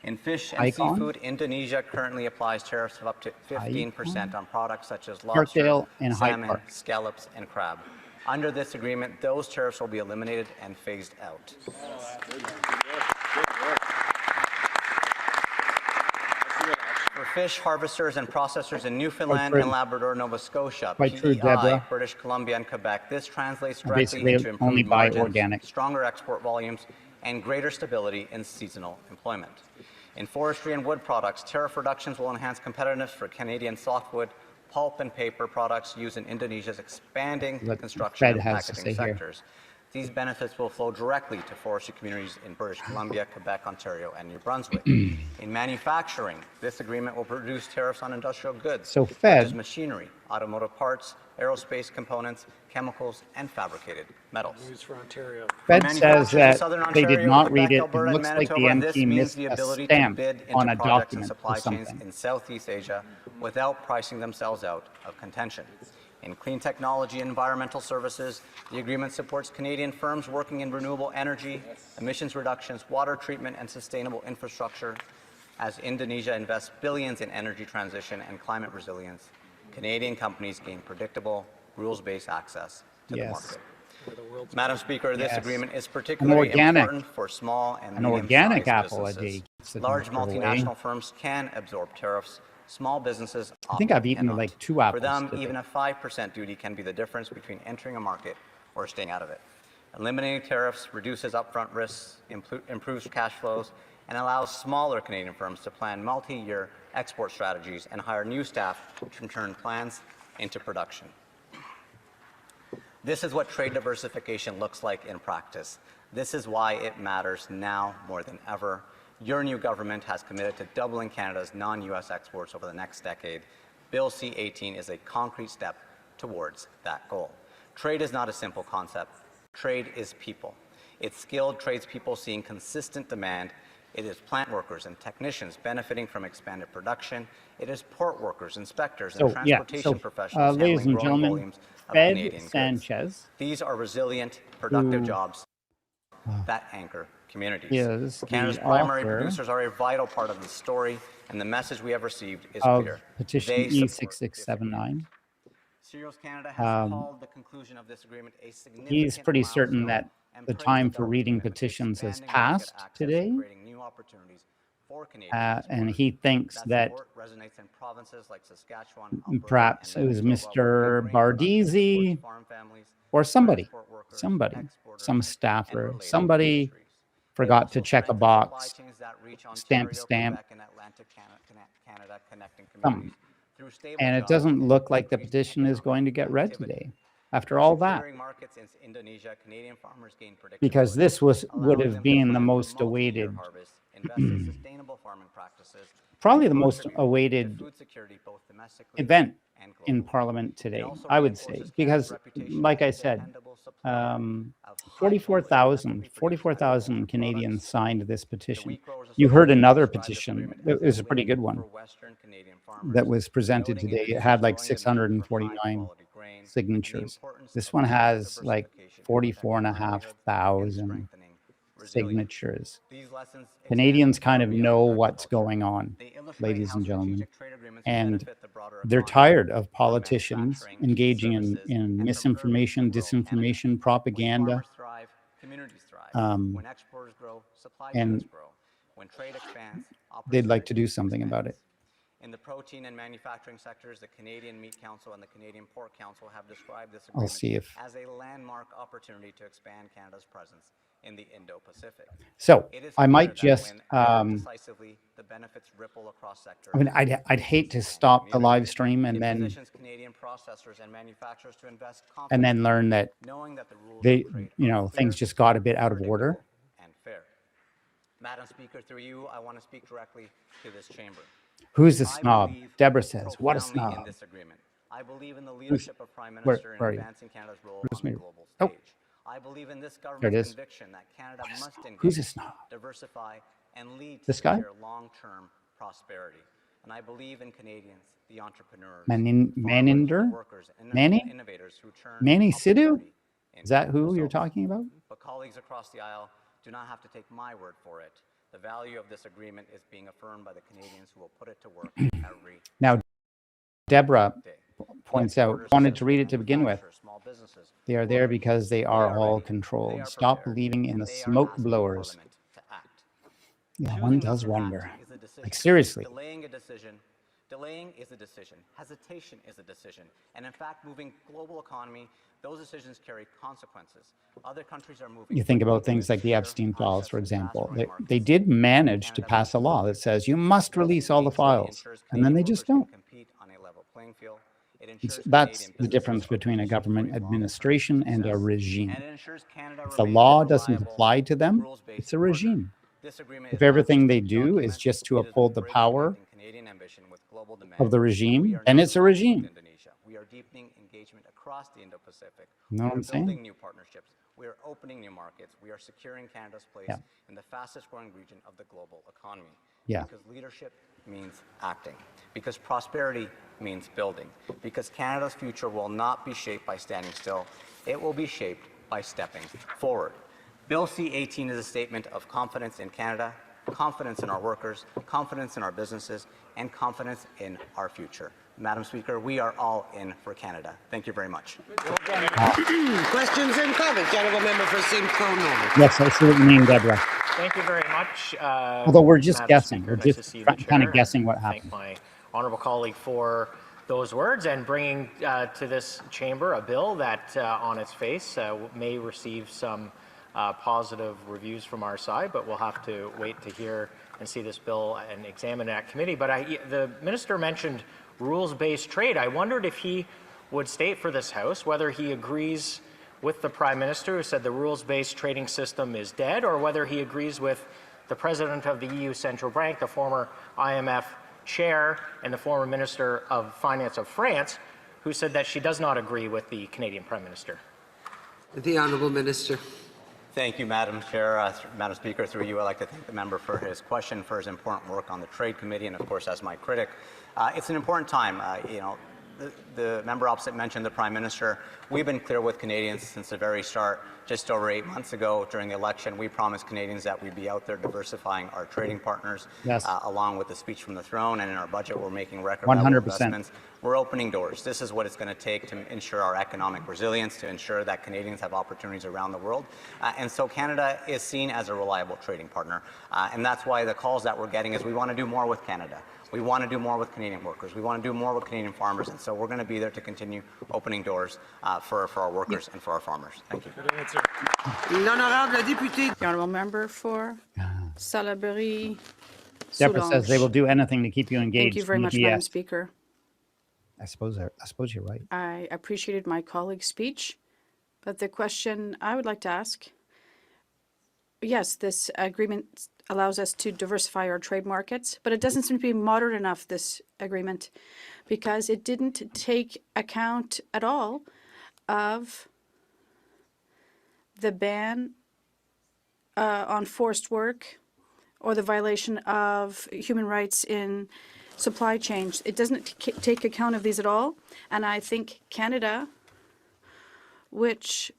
In fish and seafood, Indonesia currently applies tariffs of up to 15% on products such as lobster, salmon, scallops, and crab. Under this agreement, those tariffs will be eliminated and phased out. For fish harvesters and processors in Newfoundland and Labrador, Nova Scotia, PEI, British Columbia, and Quebec, this translates directly into improved margins, stronger export volumes, and greater stability in seasonal employment. In forestry and wood products, tariff reductions will enhance competitiveness for Canadian softwood, pulp and paper products used in Indonesia's expanding construction and packaging sectors. These benefits will flow directly to forestry communities in British Columbia, Quebec, Ontario, and New Brunswick. In manufacturing, this agreement will reduce tariffs on industrial goods, So such Fed- as machinery, automotive parts, aerospace components, chemicals, and fabricated metals. News for Ontario. Fed Manufacturers says in that Southern they did Ontario, not Quebec, read it. It Alberta, and looks like the Manitoba, this MP means missed the a ability to stamp bid into on a projects and document or supply chains something. in Southeast Asia without pricing themselves out of contention. In clean technology and environmental services, the agreement supports Canadian firms working in renewable energy, emissions reductions, water treatment, and sustainable infrastructure. As Indonesia invests billions in energy transition and climate resilience, Canadian companies gain predictable, rules-based access to the Yes. market. Madam Speaker, this Yes. agreement is particularly important for small and an organic medium-sized apple a businesses. day keeps the Large doctor away. multinational firms can absorb tariffs. Small businesses I think I've eaten cannot. like 2 For apples them, today. even a 5% duty can be the difference between entering a market or staying out of it. Eliminating tariffs reduces upfront risks, improves cash flows, and allows smaller Canadian firms to plan multi-year export strategies and hire new staff to turn plans into production. This is what trade diversification looks like in practice. This is why it matters now more than ever. Your new government has committed to doubling Canada's non-U.S. exports over the next decade. Bill C-18 is a concrete step towards that goal. Trade is not a simple concept. Trade is people. It's skilled tradespeople seeing consistent demand. It is plant workers and technicians benefiting from expanded production. It is port workers, inspectors, and transportation professionals ladies handling and growing gentlemen, volumes of Fed Canadian goods. Sanchez, These are resilient, productive who jobs that anchor communities. is Canada's the primary author producers are a vital part of the story, and the message we have received is of clear. Petition They support E6679. Cereals Canada has called the conclusion of this agreement a significant He's pretty certain milestone that and the praised time the for reading government petitions has expanding market passed access today. and creating new opportunities for Canadian And he thinks that support resonates in provinces like Saskatchewan, Alberta, perhaps and it was Manitoba, Mr. where grain production Bardizzi supports farm families, or somebody, transport workers, some exporters, staffer, and related somebody industries. It forgot also to check a strengthens supply box, chains that reach stamp, Ontario, Quebec, and Atlantic Canada, connecting something. communities through stable And it jobs doesn't and look like the increased petition is going to get read activity. today. After all that, Securing markets in Indonesia, Canadian farmers gain because predictability, this would allowing have them to been the plan for most multi-year awaited, harvests, invest in sustainable farming practices, probably and the most contribute to awaited food security both domestically event and in globally. Parliament It today, also I would say, reinforces because, Canada's reputation like as I a said, dependable supplier of high-quality, 44,000 Canadians signed this petition. Wheat Growers You heard Association another described this petition. agreement It as was a pretty good one for Western Canadian farmers, that was presented noting today. It Indonesia's had like growing demand for 649 high-quality grain and the signatures. importance This of one trade has like diversification, 44,500 signatures. These lessons Canadians kind of know what's going on, ladies and gentlemen, and they're tired of politicians engaging in misinformation, disinformation, propaganda, when exporters grow, supply and chains grow. When trade expands, they'd like to do something about it. in the protein and manufacturing sectors, the Canadian Meat Council and the Canadian Pork Council have described this I'll agreement see if as a landmark opportunity to expand Canada's presence in the Indo-Pacific. so. It is I might clear that just. when acted decisively, the benefits ripple across sectors. I mean, I'd hate to stop the live stream and It then positions Canadian processors and manufacturers to invest and then confidently, learn that knowing that the rules they, of trade you are know, clear, things just got a bit out of order. and fair. Madam Speaker, through you, I want to speak directly to this chamber. Who's a I snob? believe Deborah says, "What a profoundly in snob." this agreement. I believe in the leadership of Prime Where- Minister where are in you? advancing Canada's role Where's on the me? global Oh. stage. I believe in this There it government's is. conviction that Canada must Who's a engage, snob? diversify, and lead to This guy? secure long-term prosperity. And I believe in Canadians, the entrepreneurs, Maninder? workers, and Manny? innovators who turn Manny Sidhu? opportunity Is that who you're results. talking about? But colleagues across the aisle do not have to take my word for it. The value of this agreement is being affirmed by the Canadians who will put it to work every Now, Deborah day. points out, wanted to read it to begin with. Small businesses, They are there because they are all ready, controlled. they are Stop prepared, believing in and the they are smoke asking blowers. Parliament to act. Yeah, Choosing one not does to wonder. act is a decision. Like, seriously. Delaying is a decision. Hesitation is a decision. And in fact, moving global economy, those decisions carry consequences. Other countries are moving. You think about things like the Epstein files, for example. They did manage to pass a law that says you must release all the files, and then they just don't. Compete on a level playing field. That's the difference between a government administration and a regime. If the law doesn't apply to them, it's a regime. If everything they do is just to uphold the power of the regime, then it's a regime. We are deepening engagement across the Indo-Pacific. Know what I'm saying? Building new partnerships. We are opening new markets. We are securing Canada's place in the fastest growing region of the global economy. Yeah. Because leadership means acting. Because prosperity means building. Because Canada's future will not be shaped by standing still. It will be shaped by stepping forward. Bill C-18 is a statement of confidence in Canada, confidence in our workers, confidence in our businesses, and confidence in our future. Madam Speaker, we are all in for Canada. Thank you very much. Questions and comments. Honourable Member for Simcoe North. Yes, I see what you mean, Deborah. Thank you very much. Although we're just Madam guessing. Speaker, We're nice just to see you, kind Chair, of guessing what and happened. Thank my honourable colleague for those words and bringing to this chamber a bill that on its face may receive some positive reviews from our side, but we'll have to wait to hear and see this bill and examine it at committee. But the minister mentioned rules-based trade. I wondered if he would state for this House whether he agrees with the Prime Minister who said the rules-based trading system is dead, or whether he agrees with the President of the EU Central Bank, the former IMF chair, and the former Minister of Finance of France, who said that she does not agree with the Canadian Prime Minister. The Honourable Minister. Thank you, Madam Chair. Madam Speaker, through you, I'd like to thank the member for his question, for his important work on the Trade Committee, and of course, as my critic. It's an important time. The member opposite mentioned the Prime Minister. We've been clear with Canadians since the very start. Just over 8 months ago, during the election, we promised Canadians that we'd be out there diversifying our trading partners, along with the speech from the throne, and in our budget, we're making record level 100%. investments. We're opening doors. This is what it's going to take to ensure our economic resilience, to ensure that Canadians have opportunities around the world. And so Canada is seen as a reliable trading partner. And that's why the calls that we're getting is we want to do more with Canada. We want to do more with Canadian workers. We want to do more with Canadian farmers. And so we're going to be there to continue opening doors for our workers and for our farmers. Thank you. Good answer. The honourable member for Salaberry. Deborah says they will do anything to keep you engaged. Thank you very much, Madam Speaker. I suppose you're right. I appreciated my colleague's speech, but the question I would like to ask, yes, this agreement allows us to diversify our trade markets, but it doesn't seem to be modern enough, this agreement, because it didn't take account at all of the ban on forced work or the violation of human rights in supply chains. It doesn't take account of these at all. And I think Canada, which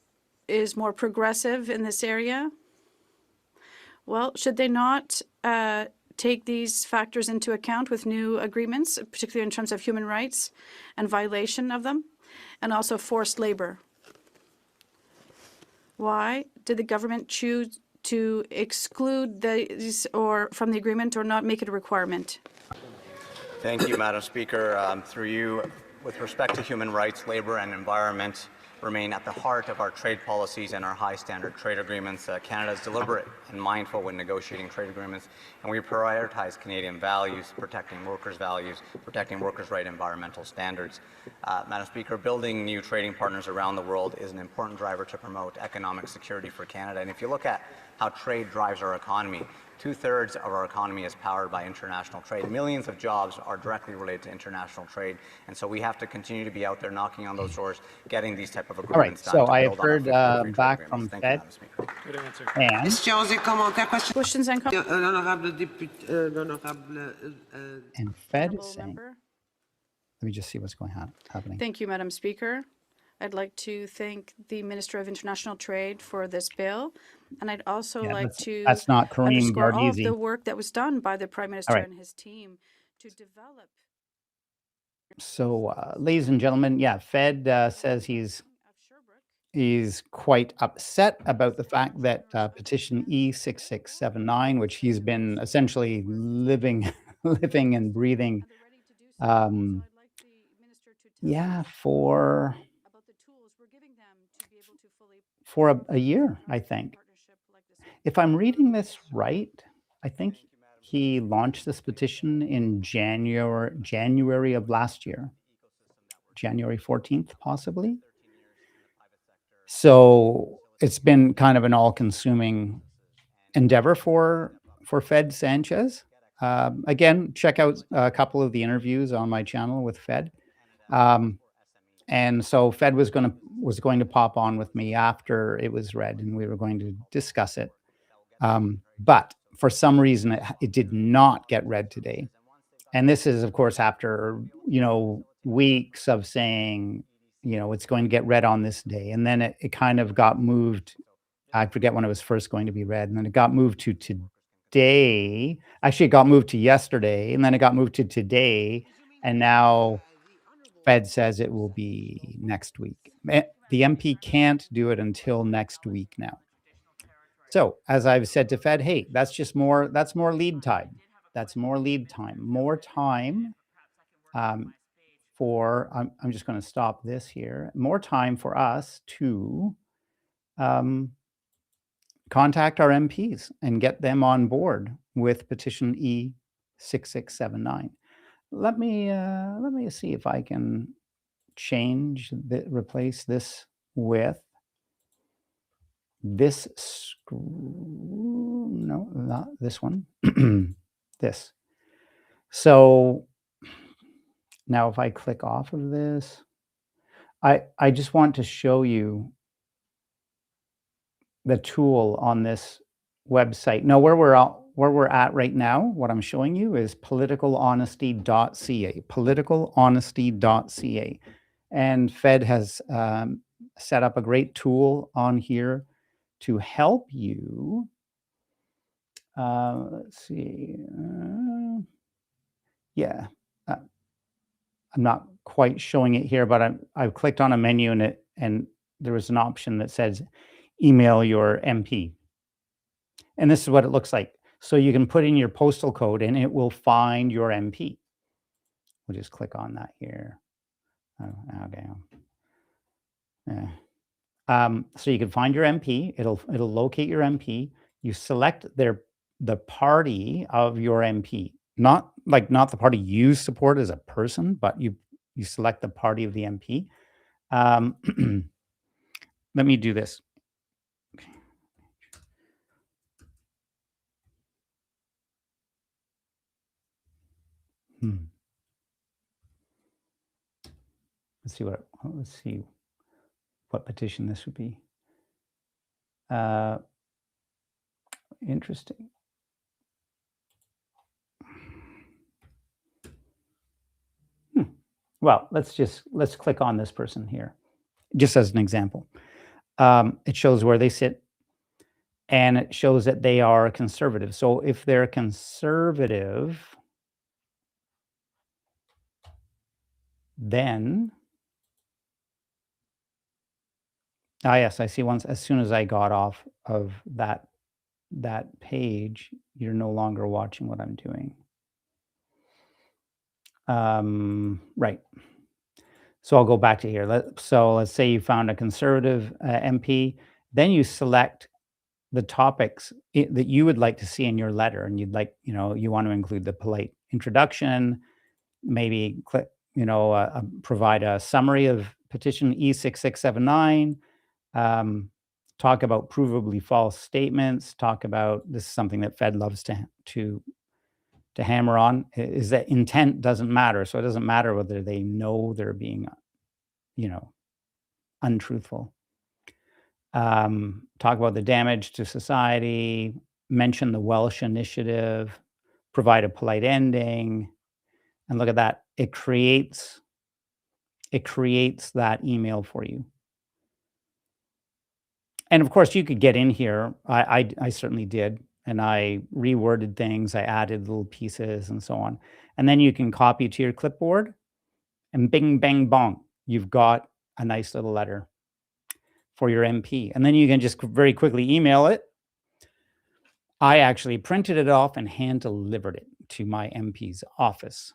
is more progressive in this area, well, should they not take these factors into account with new agreements, particularly in terms of human rights and violation of them, and also forced labor? Why did the government choose to exclude these or from the agreement or not make it a requirement? Thank you, Madam Speaker. Through you, with respect to human rights, labor, and environment, remain at the heart of our trade policies and our high standard trade agreements. Canada is deliberate and mindful when negotiating trade agreements, and we prioritize Canadian values, protecting workers' values, protecting workers' right environmental standards. Madam Speaker, building new trading partners around the world is an important driver to promote economic security for Canada. And if you look at how trade drives our economy, 2/3 of our economy is powered by international trade. Millions of jobs are directly related to international trade. And so we have to continue to be out there knocking on those doors, getting these type of agreements done. All right, so I have heard back from Fed. Good answer. And Questions and comments? And Fed is saying, let me just see what's happening. Thank you, Madam Speaker. I'd like to thank the Minister of International Trade for this bill. And I'd also like to that's not Kareem underscore all of Gardizi. the work that was done by the Prime Minister and his team to develop. So, ladies and gentlemen, Fed says he's quite upset about the fact that petition E6679, which he's been essentially living and breathing, for a year, I think. If I'm reading this right, I think he launched this petition in January of last year. January 14th, possibly. So it's been kind of an all-consuming endeavor for Fed Sanchez. Again, check out a couple of the interviews on my channel with Fed. And so Fed was going to pop on with me after it was read, and we were going to discuss it. But for some reason, it did not get read today. And this is, of course, after, weeks of saying, it's going to get read on this day. And then it kind of got moved. I forget when it was first going to be read. And then it got moved to today. Actually, it got moved to yesterday. And then it got moved to today. And now Fed says it will be next week. The MP can't do it until next week now. So as I've said to Fed, hey, that's more lead time. That's more lead time, more time I'm just going to stop this here, more time for us to contact our MPs and get them on board with petition E6679. Let me see if I can replace this with this no, not this one. This. So now if I click off of this, I just want to show you the tool on this website. No, where we're at right now, what I'm showing you is politicalhonesty.ca, politicalhonesty.ca. And Fed has set up a great tool on here to help you. Let's see. Yeah. I'm not quite showing it here, but I've clicked on a menu and there was an option that says email your MP. And this is what it looks like. So you can put in your postal code and it will find your MP. We'll just click on that here. Okay. Yeah. So you can find your MP. It'll locate your MP. You select the party of your MP. Not the party you support as a person, but you select the party of the MP. Let me do this. Let's see what petition this would be. Interesting. Well, let's click on this person here, just as an example. It shows where they sit, and it shows that they are conservative. So if they're conservative, then, yes, I see once, as soon as I got off of that page, you're no longer watching what I'm doing. Right. So I'll go back to here. So let's say you found a conservative MP, then you select the topics that you would like to see in your letter, and you'd like, you want to include the polite introduction, maybe click, provide a summary of petition E6679, talk about provably false statements, talk about, this is something that Fed loves to hammer on, is that intent doesn't matter. So it doesn't matter whether they know they're being, untruthful. Talk about the damage to society, mention the Welsh initiative, provide a polite ending, and look at that. It creates that email for you. And of course, you could get in here. I certainly did. And I reworded things, I added little pieces and so on. And then you can copy to your clipboard and bing, bang, bong. You've got a nice little letter for your MP. And then you can just very quickly email it. I actually printed it off and hand delivered it to my MP's office.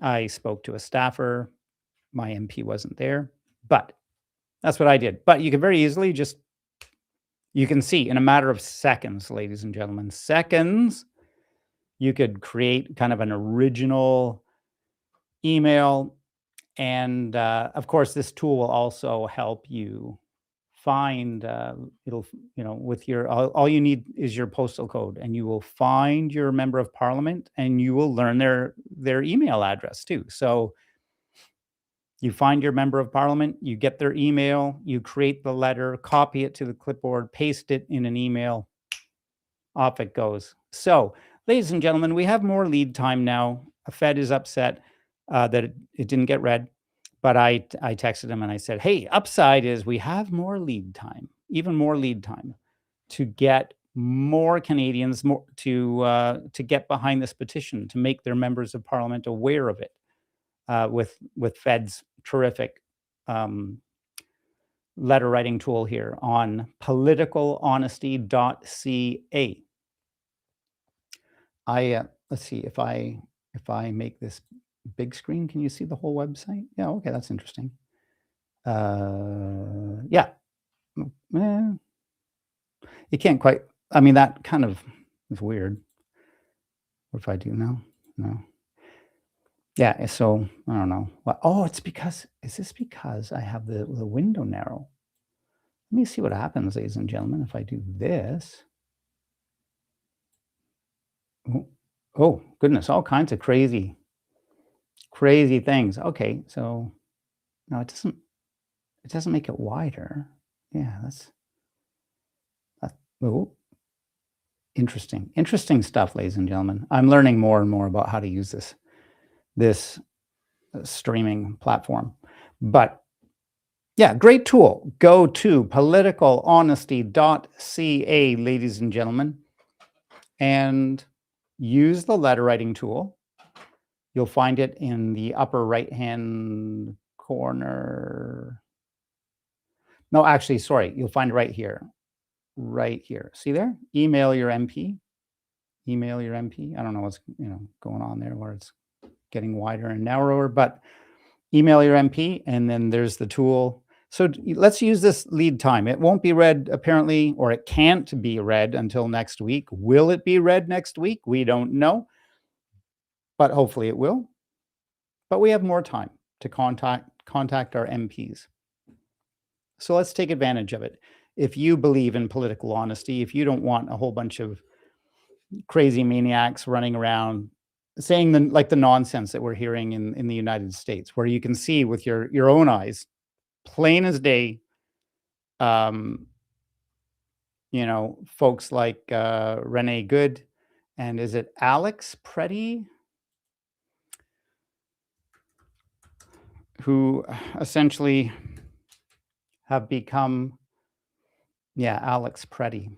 I spoke to a staffer. My MP wasn't there, but that's what I did. But you can very easily you can see in a matter of seconds, ladies and gentlemen, seconds, you could create kind of an original email And of course, this tool will also help you find, it'll, with your, all you need is your postal code, and you will find your member of parliament, and you will learn their email address too. So you find your member of parliament, you get their email, you create the letter, copy it to the clipboard, paste it in an email, off it goes. So, ladies and gentlemen, we have more lead time now. Fed is upset that it didn't get read. But I texted him and I said, hey, upside is we have more lead time, even more lead time, to get more Canadians to get behind this petition, to make their members of parliament aware of it, with Fed's terrific letter writing tool here on politicalhonesty.ca. Let's see if I make this big screen. Can you see the whole website? Yeah, okay, that's interesting. Yeah. You can't quite, I mean, that kind of is weird. What if I do now? No. Yeah, so I don't know. Oh, it's because, is this because I have the window narrow? Let me see what happens, ladies and gentlemen, if I do this. Oh, goodness, all kinds of crazy things. Okay, so no, it doesn't make it wider. Yeah, that's interesting stuff, ladies and gentlemen. I'm learning more and more about how to use this streaming platform. But yeah, great tool. Go to politicalhonesty.ca, ladies and gentlemen, and use the letter writing tool. You'll find it in the upper right-hand corner. No, actually, sorry. You'll find it right here. Right here. See there? Email your MP. Email your MP. I don't know what's going on there where it's getting wider and narrower, but email your MP, and then there's the tool. So let's use this lead time. It won't be read apparently, or it can't be read until next week. Will it be read next week? We don't know. But hopefully it will. But we have more time to contact our MPs. So let's take advantage of it. If you believe in political honesty, if you don't want a whole bunch of crazy maniacs running around saying the nonsense that we're hearing in the United States, where you can see with your own eyes, plain as day, folks like Renee Good, and is it Alex Preddy, who essentially have become, Alex Preddy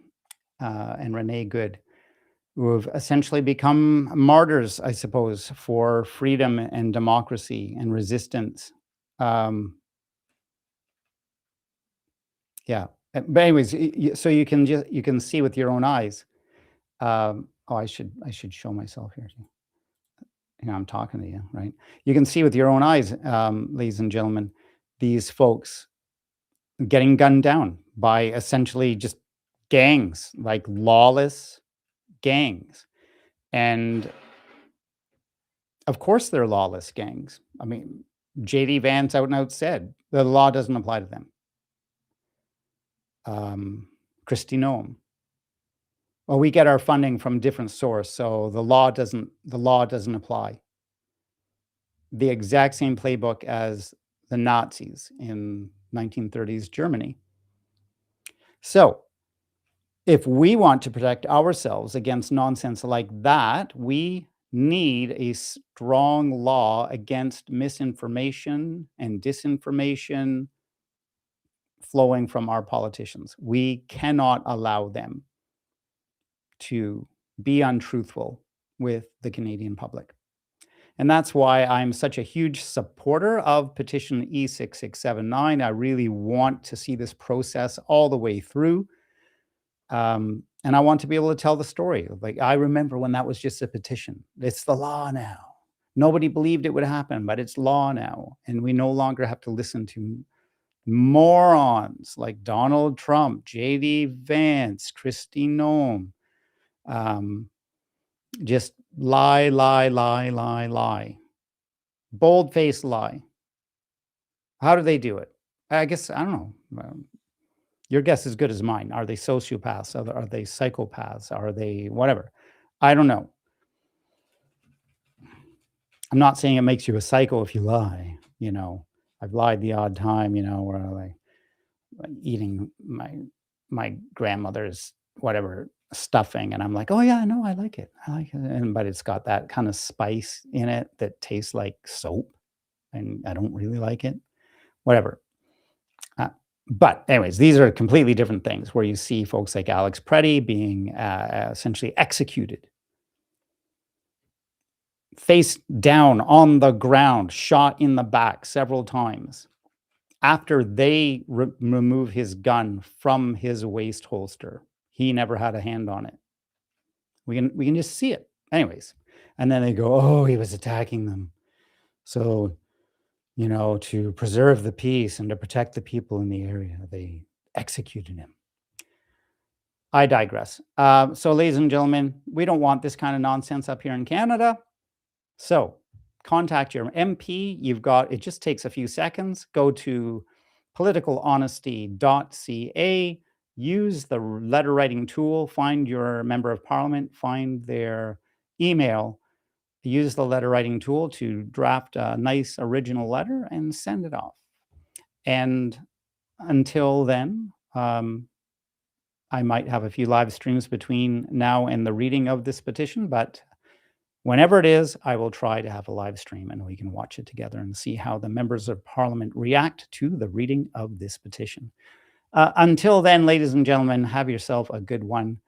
and Renee Good, who have essentially become martyrs, I suppose, for freedom and democracy and resistance. Yeah. But anyways, so you can see with your own eyes. I should show myself here. I'm talking to you, right? You can see with your own eyes, ladies and gentlemen, these folks getting gunned down by essentially just gangs, like lawless gangs. And of course they're lawless gangs. I mean, J.D. Vance out and out said the law doesn't apply to them. Kristi Noem. Well, we get our funding from a different source, so the law doesn't apply. The exact same playbook as the Nazis in 1930s Germany. So if we want to protect ourselves against nonsense like that, we need a strong law against misinformation and disinformation flowing from our politicians. We cannot allow them to be untruthful with the Canadian public. And that's why I'm such a huge supporter of Petition E6679. I really want to see this process all the way through. And I want to be able to tell the story. Like, I remember when that was just a petition. It's the law now. Nobody believed it would happen, but it's law now. And we no longer have to listen to morons like Donald Trump, J.D. Vance, Kristi Noem. Just lie. Bold-faced lie. How do they do it? I guess, I don't know. Your guess is as good as mine. Are they sociopaths? Are they psychopaths? Are they whatever? I don't know. I'm not saying it makes you a psycho if you lie. You know, I've lied the odd time, you know, where like eating my grandmother's whatever stuffing, and I'm like, oh yeah, no, I like it. But it's got that kind of spice in it that tastes like soap, and I don't really like it. Whatever. But anyways, these are completely different things where you see folks like Alex Preddy being essentially executed, face down on the ground, shot in the back several times after they remove his gun from his waist holster. He never had a hand on it. We can just see it. Anyways, and then they go, oh, he was attacking them. So, you know, to preserve the peace and to protect the people in the area, they executed him. I digress. So, ladies and gentlemen, we don't want this kind of nonsense up here in Canada. So, contact your MP. You've got, it just takes a few seconds. Go to politicalhonesty.ca. Use the letter writing tool. Find your member of parliament. Find their email. Use the letter writing tool to draft a nice original letter and send it off. And until then, I might have a few live streams between now and the reading of this petition, but whenever it is, I will try to have a live stream and we can watch it together and see how the members of parliament react to the reading of this petition. Until then, ladies and gentlemen, have yourself a good one.